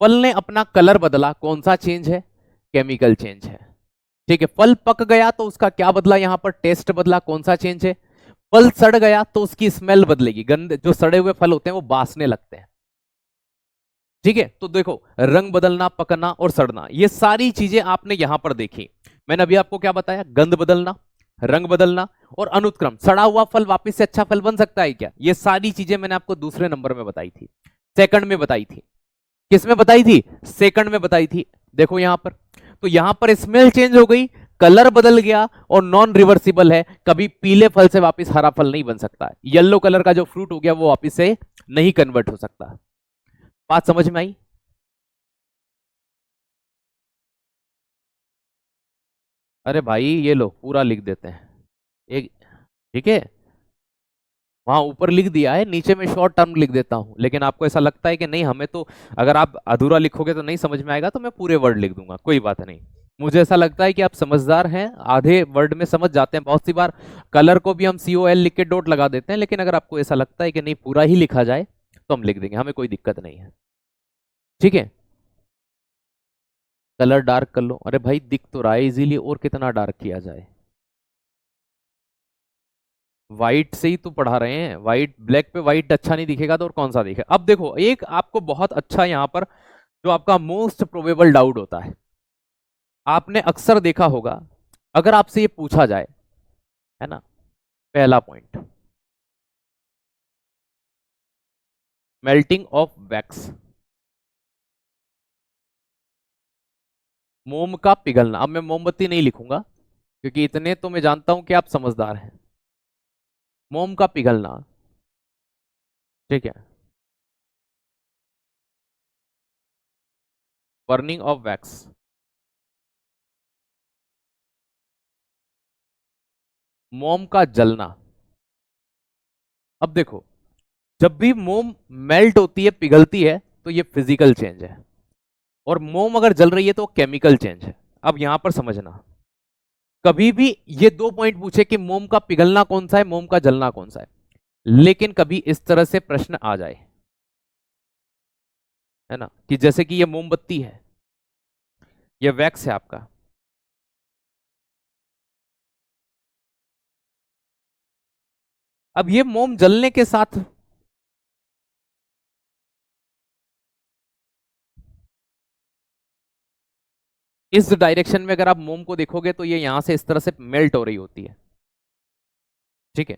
फल ने अपना कलर बदला, कौन सा चेंज है, केमिकल चेंज है। ठीक है, फल पक गया तो उसका क्या बदला, यहां पर टेस्ट बदला, कौन सा चेंज है। फल सड़ गया तो उसकी स्मेल बदलेगी, गंदे जो सड़े हुए फल होते हैं वो बासने लगते हैं। ठीक है, तो देखो, रंग बदलना, पकना और सड़ना, ये सारी चीजें आपने यहां पर देखी। मैंने अभी आपको क्या बताया, गंध बदलना, रंग बदलना और अनुत्क्रम, सड़ा हुआ फल वापस से अच्छा फल बन सकता है क्या, ये सारी चीजें मैंने आपको दूसरे नंबर में बताई थी, सेकंड में बताई थी। किस में बताई थी, सेकंड में बताई थी। देखो यहां पर, तो यहां पर स्मेल चेंज हो गई, कलर बदल गया और नॉन रिवर्सिबल है, कभी पीले फल से वापस हरा फल नहीं बन सकता, येलो कलर का जो फ्रूट हो गया वो वापस से नहीं कन्वर्ट हो सकता। बात समझ में आई? अरे भाई ये लो पूरा लिख देते हैं एक, ठीक है, वहां ऊपर लिख दिया है, नीचे में शॉर्ट टर्म लिख देता हूं, लेकिन आपको ऐसा लगता है कि नहीं हमें तो, अगर आप अधूरा लिखोगे तो नहीं समझ में आएगा, तो मैं पूरे वर्ड लिख दूंगा, कोई बात नहीं। मुझे ऐसा लगता है कि आप समझदार हैं, आधे वर्ड में समझ जाते हैं। बहुत सी बार कलर को भी हम COL लिख के डॉट लगा देते हैं, लेकिन अगर आपको ऐसा लगता है कि नहीं पूरा ही लिखा जाए तो हम लिख देंगे, हमें कोई दिक्कत नहीं है, ठीक है। कलर डार्क कर लो, अरे भाई दिख तो रहा है इजीली, और कितना डार्क किया जाए? व्हाइट से ही तो पढ़ा रहे हैं, व्हाइट ब्लैक पे व्हाइट अच्छा नहीं दिखेगा तो और कौन सा दिखेगा? अब देखो एक आपको बहुत अच्छा यहां पर जो आपका मोस्ट प्रोबेबल डाउट होता है, आपने अक्सर देखा होगा, अगर आपसे ये पूछा जाए, है ना, पहला पॉइंट, मेल्टिंग ऑफ वैक्स, मोम का पिघलना। अब मैं मोमबत्ती नहीं लिखूंगा क्योंकि इतने तो मैं जानता हूं कि आप समझदार हैं। मोम का पिघलना, ठीक है, बर्निंग ऑफ वैक्स, मोम का जलना। अब देखो, जब भी मोम मेल्ट होती है, पिघलती है, तो ये फिजिकल चेंज है, और मोम अगर जल रही है तो केमिकल चेंज है। अब यहां पर समझना, कभी भी ये दो पॉइंट पूछे कि मोम का पिघलना कौन सा है, मोम का जलना कौन सा है, लेकिन कभी इस तरह से प्रश्न आ जाए, है ना, कि जैसे कि ये मोमबत्ती है, ये वैक्स है आपका, अब ये मोम जलने के साथ, इस डायरेक्शन में अगर आप मोम को देखोगे तो ये यहां से इस तरह से मेल्ट हो रही होती है, ठीक है।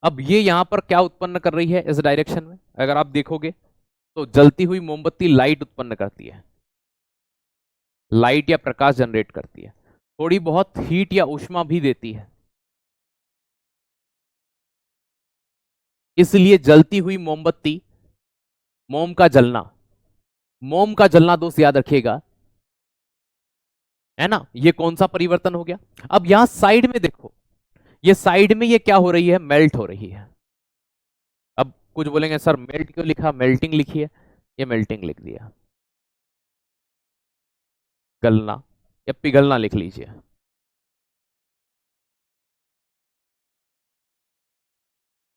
अब ये यहां पर क्या उत्पन्न कर रही है, इस डायरेक्शन में अगर आप देखोगे तो जलती हुई मोमबत्ती लाइट उत्पन्न करती है, लाइट या प्रकाश जनरेट करती है, थोड़ी बहुत हीट या ऊष्मा भी देती है। इसलिए जलती हुई मोमबत्ती, मोम का जलना, मोम का जलना दोस्त याद रखिएगा, है ना, ये कौन सा परिवर्तन हो गया? अब यहां साइड में देखो, ये साइड में ये क्या हो रही है, मेल्ट हो रही है। अब कुछ बोलेंगे सर मेल्ट क्यों लिखा, मेल्टिंग लिखी है, ये मेल्टिंग लिख दिया, गलना या पिघलना लिख लीजिए,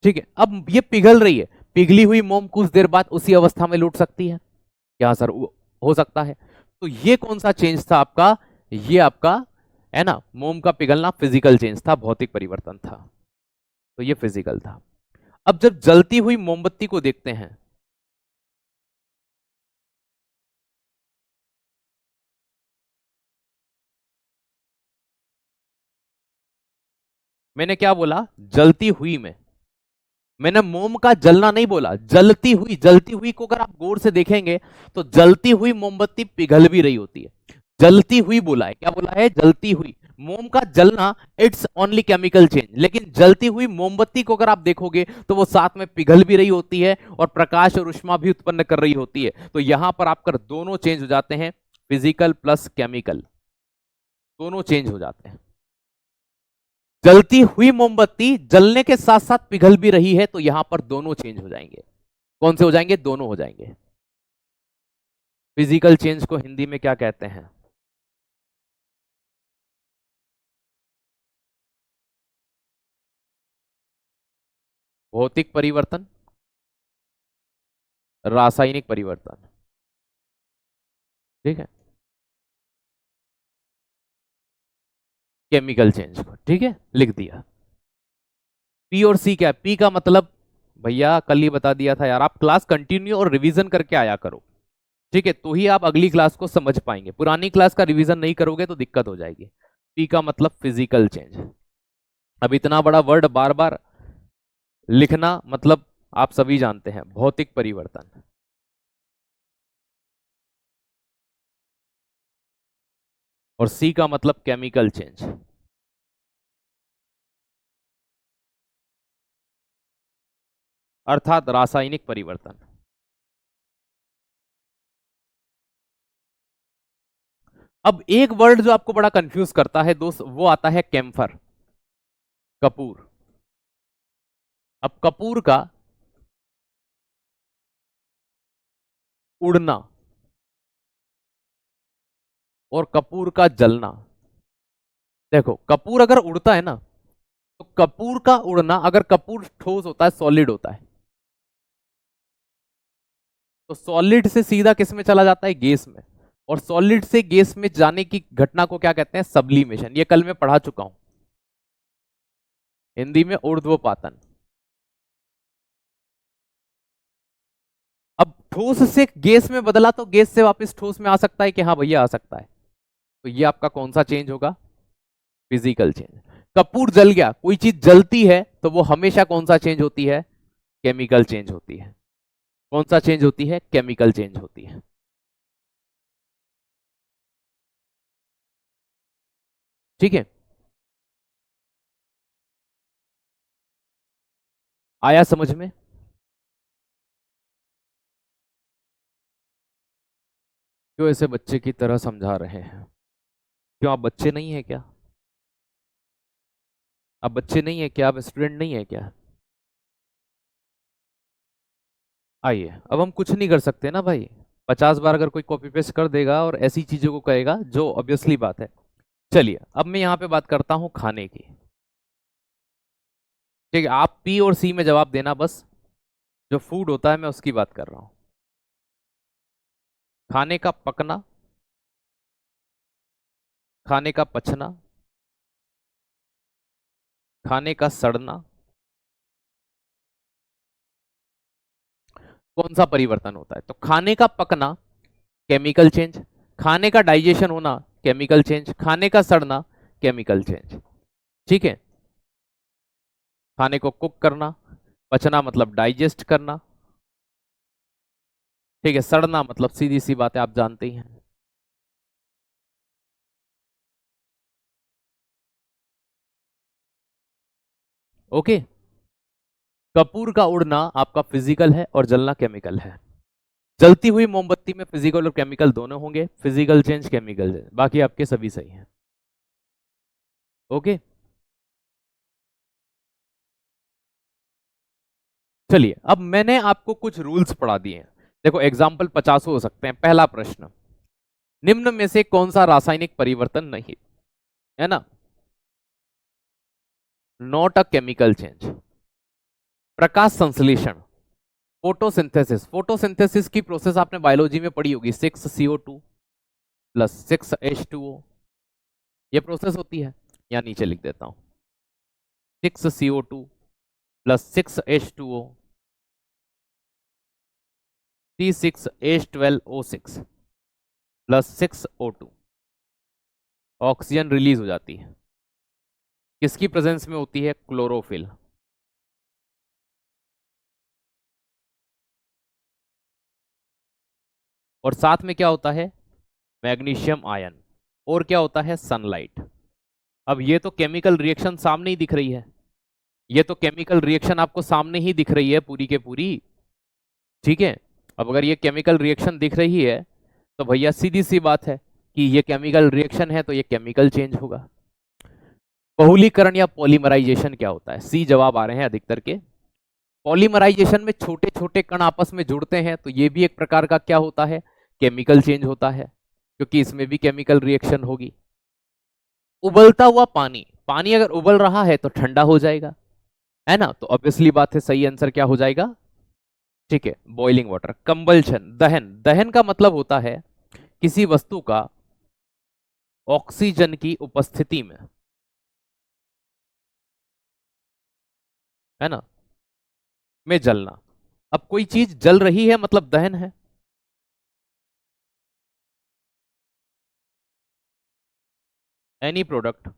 ठीक है। अब ये पिघल रही है, पिघली हुई मोम कुछ देर बाद उसी अवस्था में लौट सकती है, क्या सर हो सकता है? तो ये कौन सा चेंज था आपका, ये आपका, है ना, मोम का पिघलना फिजिकल चेंज था, भौतिक परिवर्तन था, तो ये फिजिकल था। अब जब जलती हुई मोमबत्ती को देखते हैं, मैंने क्या बोला, जलती हुई में, मैंने मोम का जलना नहीं बोला, जलती हुई, जलती हुई को अगर आप गौर से देखेंगे तो जलती हुई मोमबत्ती पिघल भी रही होती है, जलती हुई बोला है, क्या बोला है, जलती हुई। मोम का जलना इट्स ओनली केमिकल चेंज, लेकिन जलती हुई मोमबत्ती को अगर आप देखोगे तो वो साथ में पिघल भी रही होती है और प्रकाश और ऊष्मा भी उत्पन्न कर रही होती है, तो यहां पर आपका दोनों चेंज हो जाते हैं, फिजिकल प्लस केमिकल, दोनों चेंज हो जाते हैं। जलती हुई मोमबत्ती जलने के साथ साथ पिघल भी रही है, तो यहां पर दोनों चेंज हो जाएंगे, कौन से हो जाएंगे, दोनों हो जाएंगे। फिजिकल चेंज को हिंदी में क्या कहते हैं? भौतिक परिवर्तन, रासायनिक परिवर्तन, ठीक है, केमिकल चेंज को, ठीक है, लिख दिया। पी और सी क्या है? पी का मतलब भैया कल ही बता दिया था यार, आप क्लास कंटिन्यू और रिवीजन करके आया करो, ठीक है, तो ही आप अगली क्लास को समझ पाएंगे, पुरानी क्लास का रिवीजन नहीं करोगे तो दिक्कत हो जाएगी। पी का मतलब फिजिकल चेंज। अब इतना बड़ा वर्ड बार बार लिखना मतलब आप सभी जानते हैं, भौतिक परिवर्तन। और सी का मतलब केमिकल चेंज। अर्थात रासायनिक परिवर्तन। अब एक वर्ड जो आपको बड़ा कंफ्यूज करता है दोस्त, वो आता है कैम्फर, कपूर। अब कपूर का उड़ना और कपूर का जलना। देखो कपूर अगर उड़ता है ना, तो कपूर का उड़ना, अगर कपूर ठोस होता है, सॉलिड होता है, तो सॉलिड से सीधा किस में चला जाता है, गैस में। और सॉलिड से गैस में जाने की घटना को क्या कहते हैं, सब्लिमेशन। ये कल मैं पढ़ा चुका हूं, हिंदी में ऊर्ध्वपातन। अब ठोस से गैस में बदला तो गैस से वापस ठोस में आ सकता है कि हाँ भैया आ सकता है। तो ये आपका कौन सा चेंज होगा, फिजिकल चेंज। कपूर जल गया, कोई चीज जलती है तो वो हमेशा कौन सा चेंज होती है, केमिकल चेंज होती है। कौन सा चेंज होती है, केमिकल चेंज होती है। ठीक है, आया समझ में। क्यों ऐसे बच्चे की तरह समझा रहे हैं, क्यों आप बच्चे नहीं है क्या, आप बच्चे नहीं है क्या, आप स्टूडेंट नहीं है क्या। आइए, अब हम कुछ नहीं कर सकते ना भाई। 50 बार अगर कोई कॉपी पेस्ट कर देगा और ऐसी चीजों को कहेगा जो ऑब्वियसली बात है। चलिए अब मैं यहां पे बात करता हूं खाने की। ठीक है, आप पी और सी में जवाब देना बस। जो फूड होता है मैं उसकी बात कर रहा हूं। खाने का पकना, खाने का पचना, खाने का सड़ना, कौन सा परिवर्तन होता है। तो खाने का पकना, केमिकल चेंज। खाने का डाइजेशन होना, केमिकल चेंज। खाने का सड़ना, केमिकल चेंज। ठीक है, खाने को कुक करना, पचना मतलब डाइजेस्ट करना। ठीक है, सड़ना मतलब सीधी सी बात है, आप जानते ही हैं। ओके, कपूर का उड़ना आपका फिजिकल है और जलना केमिकल है। जलती हुई मोमबत्ती में फिजिकल और केमिकल दोनों होंगे, फिजिकल चेंज केमिकल चेंज, बाकी आपके सभी सही हैं। ओके, चलिए अब मैंने आपको कुछ रूल्स पढ़ा दिए हैं। देखो एग्जाम्पल 50 हो सकते हैं। पहला प्रश्न, निम्न में से कौन सा रासायनिक परिवर्तन नहीं, है ना, नॉट अ केमिकल चेंज। प्रकाश संश्लेषण, फोटोसिंथेसिस। फोटोसिंथेसिस की प्रोसेस आपने बायोलॉजी में पढ़ी होगी, 6CO2 प्लस 6H2O, ये प्रोसेस होती है। या नीचे लिख देता हूं, 6CO2 plus 6H2O, C6H12O6 plus 6O2, oxygen release हो जाती है। किसकी प्रेजेंस में होती है, क्लोरोफिल। और साथ में क्या होता है, मैग्नीशियम आयन। और क्या होता है, सनलाइट। अब ये तो केमिकल रिएक्शन सामने ही दिख रही है, ये तो केमिकल रिएक्शन आपको सामने ही दिख रही है पूरी के पूरी। ठीक है, अब अगर ये केमिकल रिएक्शन दिख रही है तो भैया सीधी सी बात है कि ये केमिकल रिएक्शन है तो ये केमिकल चेंज होगा। बहुलीकरण या पॉलीमराइजेशन क्या होता है, सी जवाब आ रहे हैं अधिकतर के। पॉलीमराइजेशन में छोटे छोटे कण आपस में जुड़ते हैं, तो ये भी एक प्रकार का क्या होता है, केमिकल चेंज होता है, क्योंकि इसमें भी केमिकल रिएक्शन होगी। उबलता हुआ पानी, पानी अगर उबल रहा है तो ठंडा हो जाएगा, है ना, तो ऑब्वियसली बात है सही आंसर क्या हो जाएगा। ठीक है, बॉइलिंग वाटर। कंबल्शन, दहन। दहन का मतलब होता है किसी वस्तु का ऑक्सीजन की उपस्थिति है ना, में जलना। अब कोई चीज जल रही है मतलब दहन है। Any product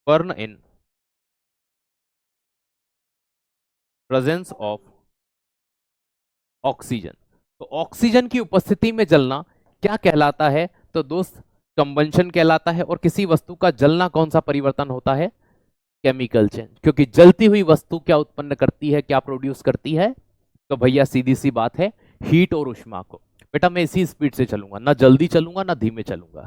burn in presence of oxygen. तो ऑक्सीजन की उपस्थिति में जलना क्या कहलाता है? तो दोस्त कंबंशन कहलाता है। और किसी वस्तु का जलना कौन सा परिवर्तन होता है? Chemical change. क्योंकि जलती हुई वस्तु क्या उत्पन्न करती है, क्या प्रोड्यूस करती है? तो भैया सीधी सी बात है, हीट और ऊष्मा को। बेटा मैं इसी स्पीड से चलूंगा, ना जल्दी चलूंगा ना धीमे चलूंगा,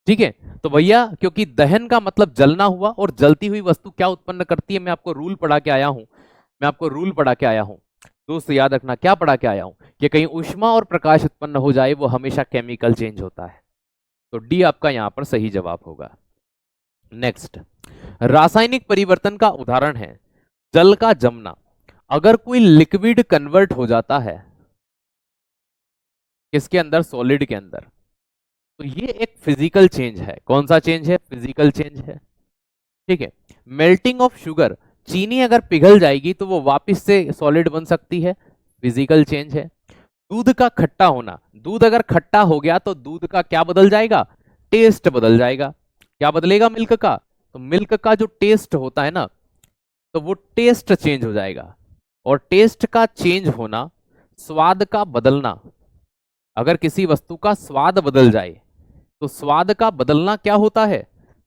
ठीक है। तो भैया क्योंकि दहन का मतलब जलना हुआ, और जलती हुई वस्तु क्या उत्पन्न करती है, मैं आपको रूल पढ़ा के आया हूं, दोस्त याद रखना क्या पढ़ा के आया हूं, कि कहीं ऊष्मा और प्रकाश उत्पन्न हो जाए वो हमेशा केमिकल चेंज होता है। तो डी आपका यहां पर सही जवाब होगा। नेक्स्ट, रासायनिक परिवर्तन का उदाहरण है जल का जमना। अगर कोई लिक्विड कन्वर्ट हो जाता है किसके अंदर? सॉलिड के अंदर, तो ये एक फिजिकल चेंज है। कौन सा चेंज है? फिजिकल चेंज है, ठीक है। मेल्टिंग ऑफ शुगर, चीनी अगर पिघल जाएगी तो वो वापस से सॉलिड बन सकती है, फिजिकल चेंज है। दूध का खट्टा होना, दूध अगर खट्टा हो गया तो दूध का क्या बदल जाएगा? टेस्ट बदल जाएगा। क्या बदलेगा? मिल्क का। तो मिल्क का जो टेस्ट होता है ना, तो वो टेस्ट चेंज हो जाएगा। और टेस्ट का चेंज होना, स्वाद का बदलना, अगर किसी वस्तु का स्वाद बदल जाए तो स्वाद का बदलना क्या होता है?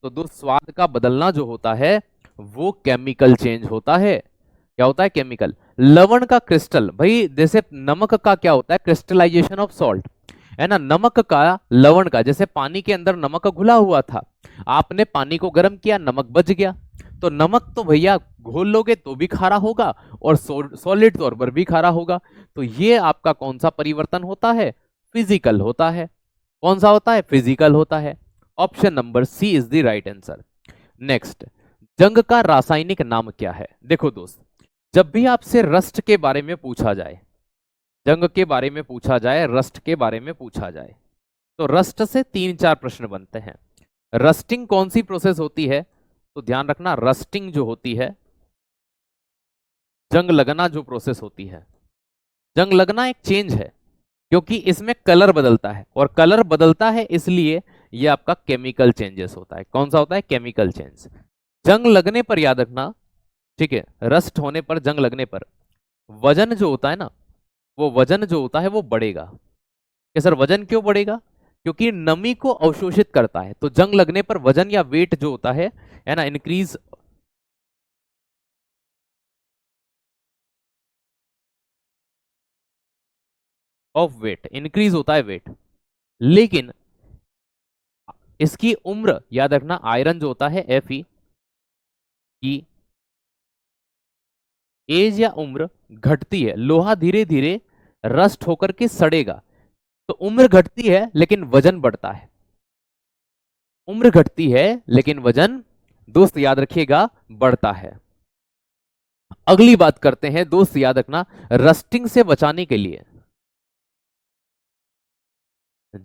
तो दोस्त स्वाद का बदलना जो होता है वो केमिकल चेंज होता है। क्या होता है? केमिकल। लवण का क्रिस्टल, भाई जैसे नमक का क्या होता है? क्रिस्टलाइजेशन ऑफ सॉल्ट, है ना। नमक का, लवण का, जैसे पानी के अंदर नमक घुला हुआ था, आपने पानी को गर्म किया, नमक बच गया। तो नमक तो भैया घोल लोगे तो भी खारा होगा, और सॉलिड तौर पर भी खारा होगा। तो ये आपका कौन सा परिवर्तन होता है? फिजिकल होता है। कौन सा होता है? फिजिकल होता है। Option number C is the right answer. Next, जंग का रासायनिक नाम क्या है? देखो दोस्त, जब भी आपसे रस्ट के बारे में पूछा जाए, जंग के बारे में पूछा जाए, रस्ट के बारे में पूछा जाए, तो रस्ट से 3-4 प्रश्न बनते हैं। रस्टिंग कौन सी प्रोसेस होती है? तो ध्यान रखना, रस्टिंग जो होती है, जंग लगना जो प्रोसेस होती है, जंग लगना एक चेंज है, क्योंकि इसमें कलर बदलता है, और कलर बदलता है इसलिए ये आपका केमिकल चेंजेस होता है। कौन सा होता है? Chemical change. जंग लगने पर याद रखना, ठीक है, रस्ट होने पर, जंग लगने पर वजन जो होता है ना, वो वजन जो होता है वो बढ़ेगा। कि सर वजन क्यों बढ़ेगा? क्योंकि नमी को अवशोषित करता है। तो जंग लगने पर वजन या वेट जो होता है ना, इंक्रीज ऑफ वेट, इंक्रीज होता है वेट। लेकिन इसकी उम्र याद रखना, आयरन जो होता है Fe की एज या उम्र घटती है। लोहा धीरे धीरे रस्ट होकर के सड़ेगा, तो उम्र घटती है लेकिन वजन बढ़ता है। उम्र घटती है लेकिन वजन, दोस्त याद रखिएगा, बढ़ता है। अगली बात करते हैं दोस्त, याद रखना, रस्टिंग से बचाने के लिए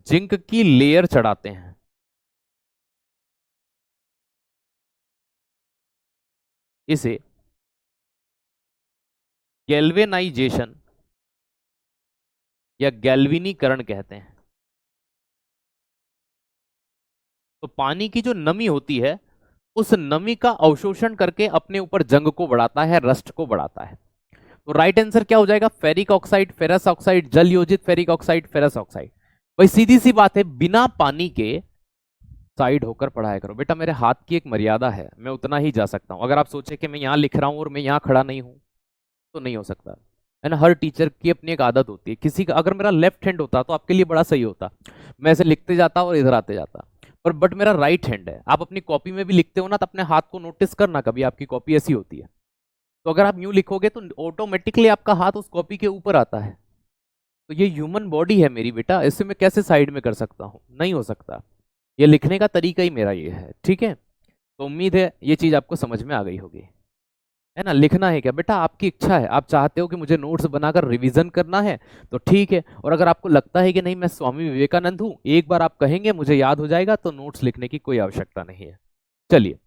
जिंक की लेयर चढ़ाते हैं। इसे गैल्वेनाइजेशन या गैल्विनीकरण कहते हैं। तो पानी की जो नमी होती है, उस नमी का अवशोषण करके अपने ऊपर जंग को बढ़ाता है, रस्ट को बढ़ाता है। तो राइट आंसर क्या हो जाएगा? फेरिक ऑक्साइड, फेरस ऑक्साइड, जल योजित फेरिक ऑक्साइड, फेरस ऑक्साइड। भाई सीधी सी बात है, बिना पानी के साइड होकर पढ़ाया करो। बेटा मेरे हाथ की एक मर्यादा है, मैं उतना ही जा सकता हूं। अगर आप सोचे कि मैं यहां लिख रहा हूं और मैं यहां खड़ा नहीं हूं, तो नहीं हो सकता, है ना। हर टीचर की अपनी एक आदत होती है। किसी का अगर मेरा लेफ्ट हैंड होता तो आपके लिए बड़ा सही होता, मैं ऐसे लिखते जाता और इधर आते जाता। पर बट मेरा राइट हैंड है। आप अपनी कॉपी में भी लिखते हो ना, तो अपने हाथ को नोटिस करना, कभी आपकी कॉपी ऐसी होती है, तो अगर आप यूं लिखोगे तो ऑटोमेटिकली आपका हाथ उस कॉपी के ऊपर आता है। तो ये ह्यूमन बॉडी है मेरी बेटा, इससे मैं कैसे साइड में कर सकता हूँ? नहीं हो सकता। ये लिखने का तरीका ही मेरा ये है, ठीक है। तो उम्मीद है ये चीज आपको समझ में आ गई होगी, है ना। लिखना है क्या बेटा? आपकी इच्छा है, आप चाहते हो कि मुझे नोट्स बनाकर रिवीजन करना है तो ठीक है। और अगर आपको लगता है कि नहीं मैं स्वामी विवेकानंद हूं, एक बार आप कहेंगे मुझे याद हो जाएगा, तो नोट्स लिखने की कोई आवश्यकता नहीं है। चलिए,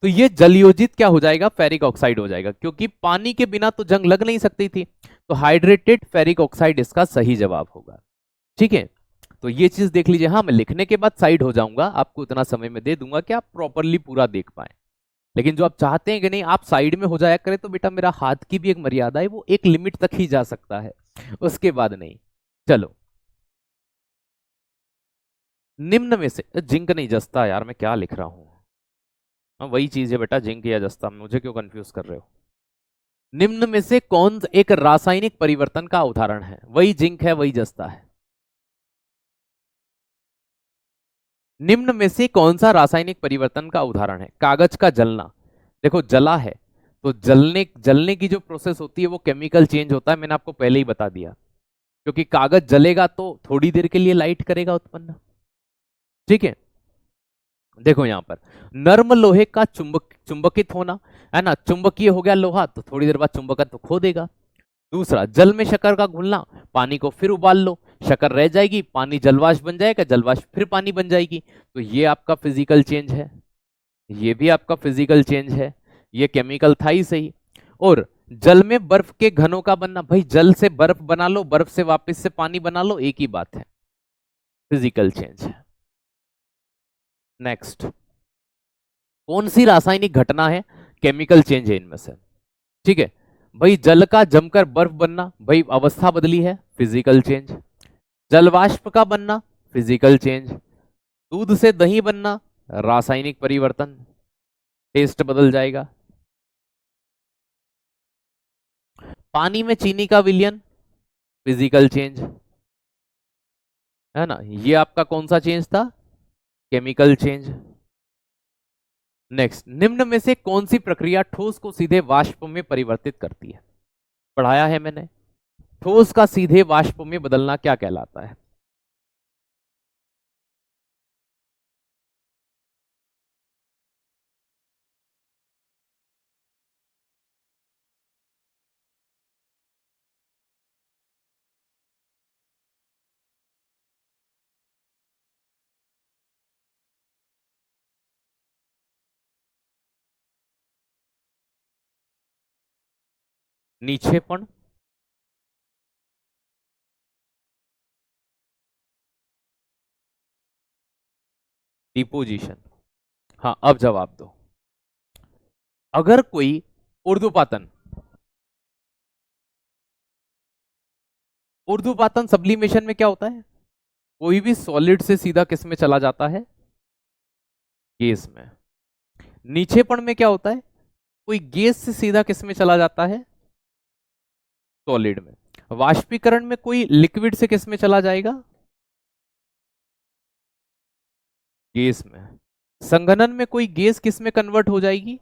तो ये जलयोजित क्या हो जाएगा? फेरिक ऑक्साइड हो जाएगा, क्योंकि पानी के बिना तो जंग लग नहीं सकती थी। तो हाइड्रेटेड फेरिक ऑक्साइड इसका सही जवाब होगा, ठीक है। तो ये चीज देख लीजिए। हाँ, मैं लिखने के बाद साइड हो जाऊंगा, आपको इतना समय में दे दूंगा कि आप प्रॉपरली पूरा देख पाए। लेकिन जो आप चाहते हैं कि नहीं आप साइड में हो जाया करें, तो बेटा मेरा हाथ की भी एक मर्यादा है, वो एक लिमिट तक ही जा सकता है, उसके बाद नहीं। चलो, निम्न में से जिंक नहीं जस्ता, यार मैं क्या लिख रहा हूं। हाँ वही चीज है बेटा, जिंक या जस्ता, मुझे क्यों कंफ्यूज कर रहे हो। निम्न में से कौन एक रासायनिक परिवर्तन का उदाहरण है, वही जिंक है वही जस्ता है। निम्न में से कौन सा रासायनिक परिवर्तन का उदाहरण है। कागज का जलना, देखो जला है तो जलने जलने की जो प्रोसेस होती है वो केमिकल चेंज होता है, मैंने आपको पहले ही बता दिया। क्योंकि कागज जलेगा तो थोड़ी देर के लिए लाइट करेगा उत्पन्न, ठीक है। देखो यहां पर नर्म लोहे का चुंबकित होना, है ना, चुंबकीय हो गया लोहा तो थोड़ी देर बाद चुंबकत्व खो देगा। दूसरा, जल में शक्कर का घुलना, पानी को फिर उबाल लो, शक्कर रह जाएगी, पानी जलवाष्प बन जाएगा, जलवाष्प फिर पानी बन जाएगी, तो ये आपका फिजिकल चेंज है। ये भी आपका फिजिकल चेंज है, ये केमिकल था ही सही। और जल में बर्फ के घनों का बनना, भाई जल से बर्फ बना लो, बर्फ से वापस से पानी बना लो, एक ही बात है, फिजिकल चेंज है। नेक्स्ट, कौन सी रासायनिक घटना है, केमिकल चेंज है इनमें से, ठीक है। भाई जल का जमकर बर्फ बनना, भाई अवस्था बदली है, फिजिकल चेंज। जलवाष्प का बनना, फिजिकल चेंज। दूध से दही बनना, रासायनिक परिवर्तन, टेस्ट बदल जाएगा। पानी में चीनी का विलयन, फिजिकल चेंज, है ना, ये आपका कौन सा चेंज था, केमिकल चेंज। नेक्स्ट, निम्न में से कौन सी प्रक्रिया ठोस को सीधे वाष्प में परिवर्तित करती है। पढ़ाया है मैंने, ठोस का सीधे वाष्प में बदलना क्या कहलाता है। नीछेपन, डिपोजिशन। हाँ अब जवाब दो। अगर कोई ऊर्ध्वपातन, ऊर्ध्वपातन सब्लिमेशन में क्या होता है, कोई भी सॉलिड से सीधा किस में चला जाता है, गैस में। नीछेपन में क्या होता है, कोई गैस से सीधा किस में चला जाता है, सॉलिड में। वाष्पीकरण में कोई लिक्विड से किस में चला जाएगा, गैस में। संघनन में कोई गैस किस में कन्वर्ट हो जाएगी,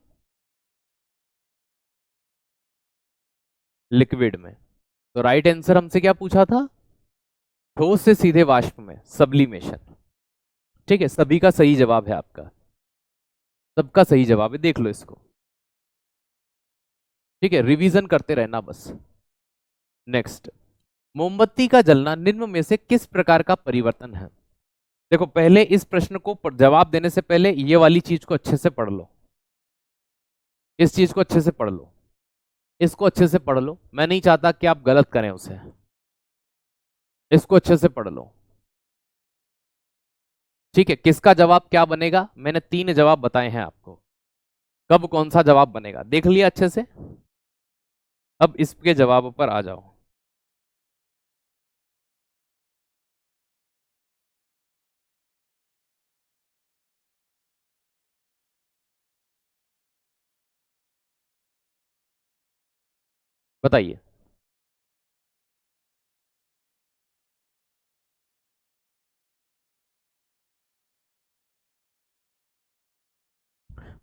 लिक्विड में। तो राइट आंसर हमसे क्या पूछा था, ठोस से सीधे वाष्प में, सब्लिमेशन, ठीक है। सभी का सही जवाब है आपका, सबका सही जवाब है, देख लो इसको, ठीक है, रिवीजन करते रहना बस। नेक्स्ट, मोमबत्ती का जलना निम्न में से किस प्रकार का परिवर्तन है। देखो पहले इस प्रश्न को जवाब देने से पहले ये वाली चीज को अच्छे से पढ़ लो, इस चीज को अच्छे से पढ़ लो, इसको अच्छे से पढ़ लो, मैं नहीं चाहता कि आप गलत करें उसे, इसको अच्छे से पढ़ लो, ठीक है। किसका जवाब क्या बनेगा, मैंने 3 जवाब बताए हैं आपको, कब कौन सा जवाब बनेगा देख लिया अच्छे से। अब इसके जवाब पर आ जाओ। बताइए।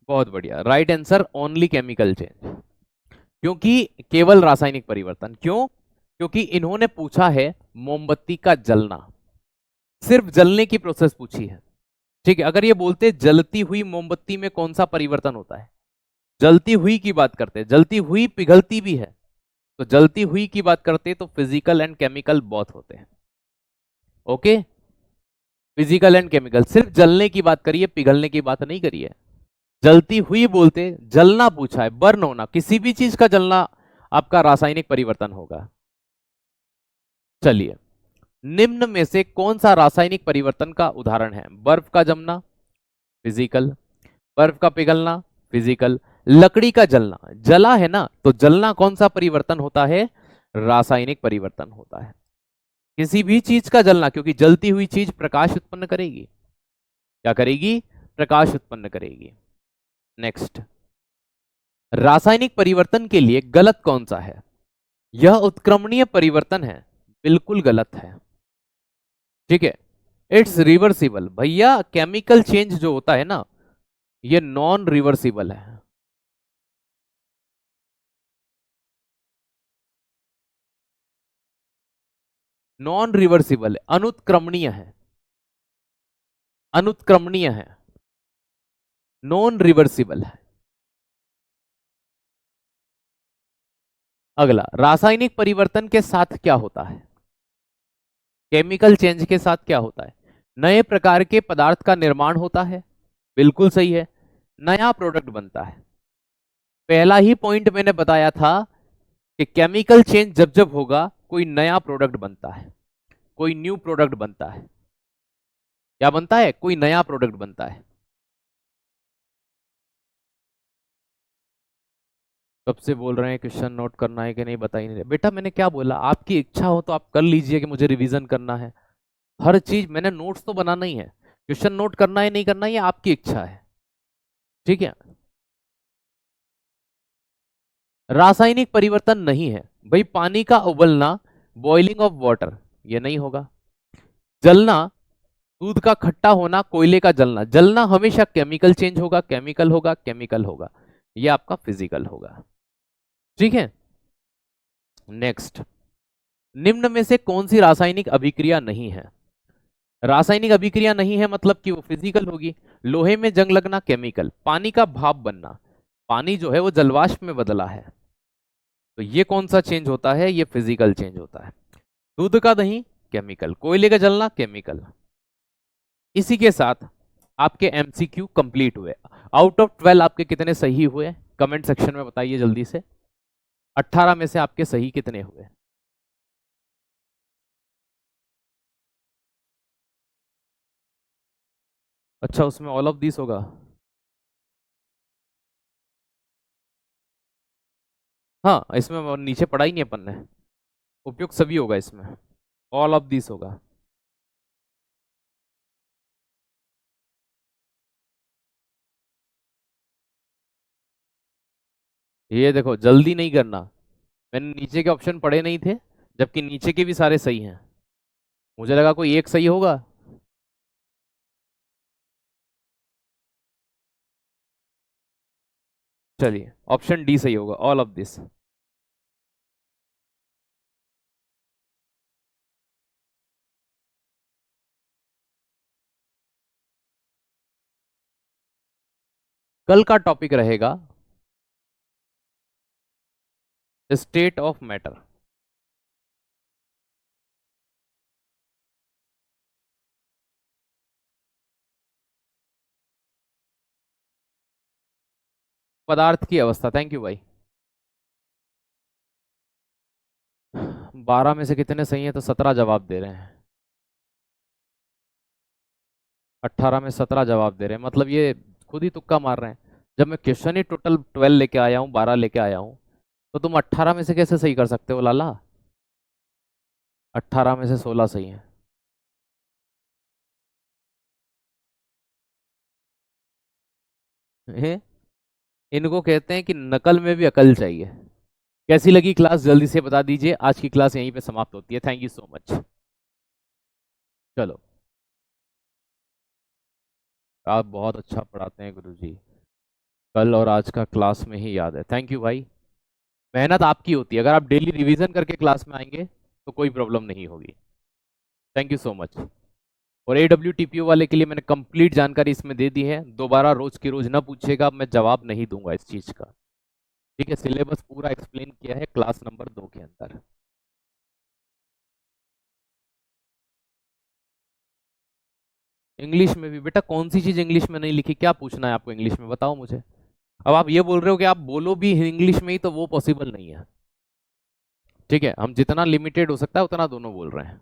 बहुत बढ़िया, right answer only chemical change, क्योंकि केवल रासायनिक परिवर्तन। क्यों, क्योंकि इन्होंने पूछा है मोमबत्ती का जलना, सिर्फ जलने की प्रोसेस पूछी है, ठीक है। अगर ये बोलते जलती हुई मोमबत्ती में कौन सा परिवर्तन होता है, जलती हुई की बात करते हैं, जलती हुई पिघलती भी है, तो जलती हुई की बात करते तो फिजिकल एंड केमिकल बहुत होते हैं, ओके। फिजिकल एंड केमिकल, सिर्फ जलने की बात करिए, पिघलने की बात नहीं करिए। जलती हुई बोलते, जलना पूछा है, बर्न होना, किसी भी चीज का जलना आपका रासायनिक परिवर्तन होगा। चलिए, निम्न में से कौन सा रासायनिक परिवर्तन का उदाहरण है, बर्फ का जमना, फिजिकल, बर्फ का पिघलना, फिजिकल, लकड़ी का जलना, जला है ना तो जलना कौन सा परिवर्तन होता है, रासायनिक परिवर्तन होता है। किसी भी चीज का जलना, क्योंकि जलती हुई चीज प्रकाश उत्पन्न करेगी। क्या करेगी? प्रकाश उत्पन्न करेगी। नेक्स्ट, रासायनिक परिवर्तन के लिए गलत कौन सा है? यह उत्क्रमणीय परिवर्तन है, बिल्कुल गलत है। ठीक है, इट्स रिवर्सिबल। भैया केमिकल चेंज जो होता है ना, ये नॉन रिवर्सिबल है। नॉन रिवर्सिबल है, अनुत्क्रमणीय है, अनुत्क्रमणीय है, नॉन रिवर्सिबल है। अगला, रासायनिक परिवर्तन के साथ क्या होता है? केमिकल चेंज के साथ क्या होता है? नए प्रकार के पदार्थ का निर्माण होता है, बिल्कुल सही है। नया प्रोडक्ट बनता है। पहला ही पॉइंट मैंने बताया था कि केमिकल चेंज जब जब होगा कोई नया प्रोडक्ट बनता है, कोई न्यू प्रोडक्ट बनता है। क्या बनता है? कोई नया प्रोडक्ट बनता है। कब से बोल रहे हैं क्वेश्चन नोट करना है कि नहीं, बता ही नहीं रहे। बेटा मैंने क्या बोला, आपकी इच्छा हो तो आप कर लीजिए कि मुझे रिवीजन करना है। हर चीज मैंने नोट्स तो बनाना ही है, क्वेश्चन नोट करना है नहीं करना है, ये आपकी इच्छा है। ठीक है, रासायनिक परिवर्तन नहीं है भाई। पानी का उबलना, बॉइलिंग ऑफ वाटर, ये नहीं होगा। जलना, दूध का खट्टा होना, कोयले का जलना। जलना हमेशा केमिकल चेंज होगा, केमिकल होगा, केमिकल होगा। ये आपका फिजिकल होगा। ठीक है, नेक्स्ट, निम्न में से कौन सी रासायनिक अभिक्रिया नहीं है? रासायनिक अभिक्रिया नहीं है मतलब कि वो फिजिकल होगी। लोहे में जंग लगना, केमिकल। पानी का भाप बनना, पानी जो है वो जलवाष्प में बदला है, तो ये कौन सा चेंज होता है? ये फिजिकल चेंज होता है। दूध का दही, केमिकल। कोयले का जलना, केमिकल। इसी के साथ आपके एमसीक्यू कंप्लीट हुए। आउट ऑफ 12 आपके कितने सही हुए? कमेंट सेक्शन में बताइए जल्दी से। 18 में से आपके सही कितने हुए? अच्छा, उसमें ऑल ऑफ दिस होगा। हाँ, इसमें नीचे पढ़ा ही नहीं अपन ने। उपयुक्त सभी होगा इसमें, ऑल ऑफ दिस होगा। ये देखो, जल्दी नहीं करना। मैंने नीचे के ऑप्शन पढ़े नहीं थे, जबकि नीचे के भी सारे सही हैं। मुझे लगा कोई एक सही होगा। चलिए, ऑप्शन डी सही होगा, ऑल ऑफ दिस। कल का टॉपिक रहेगा स्टेट ऑफ मैटर। पदार्थ की अवस्था। थैंक यू भाई। 12 में से कितने सही हैं? तो 17 जवाब दे रहे हैं। 18 में 17 जवाब दे रहे हैं, मतलब ये खुद ही तुक्का मार रहे हैं। जब मैं क्वेश्चन ही टोटल 12 लेके आया हूँ, 12 लेके आया हूँ, तो तुम 18 में से कैसे सही कर सकते हो लाला? 18 में से 16 सही हैं। हैं? इनको कहते हैं कि नकल में भी अकल चाहिए। कैसी लगी क्लास जल्दी से बता दीजिए। आज की क्लास यहीं पे समाप्त होती है। Thank you so much. चलो, आप बहुत अच्छा पढ़ाते हैं गुरुजी। कल और आज का क्लास में ही याद है। थैंक यू भाई। मेहनत आपकी होती है, अगर आप डेली रिवीजन करके क्लास में आएंगे तो कोई प्रॉब्लम नहीं होगी। Thank you so much. और AWTPO वाले के लिए मैंने कंप्लीट जानकारी इसमें दे दी है। दोबारा रोज की रोज ना पूछेगा, मैं जवाब नहीं दूंगा इस चीज का। ठीक है, सिलेबस पूरा एक्सप्लेन किया है क्लास नंबर 2 के अंदर। इंग्लिश में भी बेटा, कौन सी चीज इंग्लिश में नहीं लिखी? क्या पूछना है आपको इंग्लिश में, बताओ मुझे। अब आप ये बोल रहे हो कि आप बोलो भी इंग्लिश में ही, तो वो पॉसिबल नहीं है। ठीक है, हम जितना लिमिटेड हो सकता है उतना दोनों बोल रहे हैं।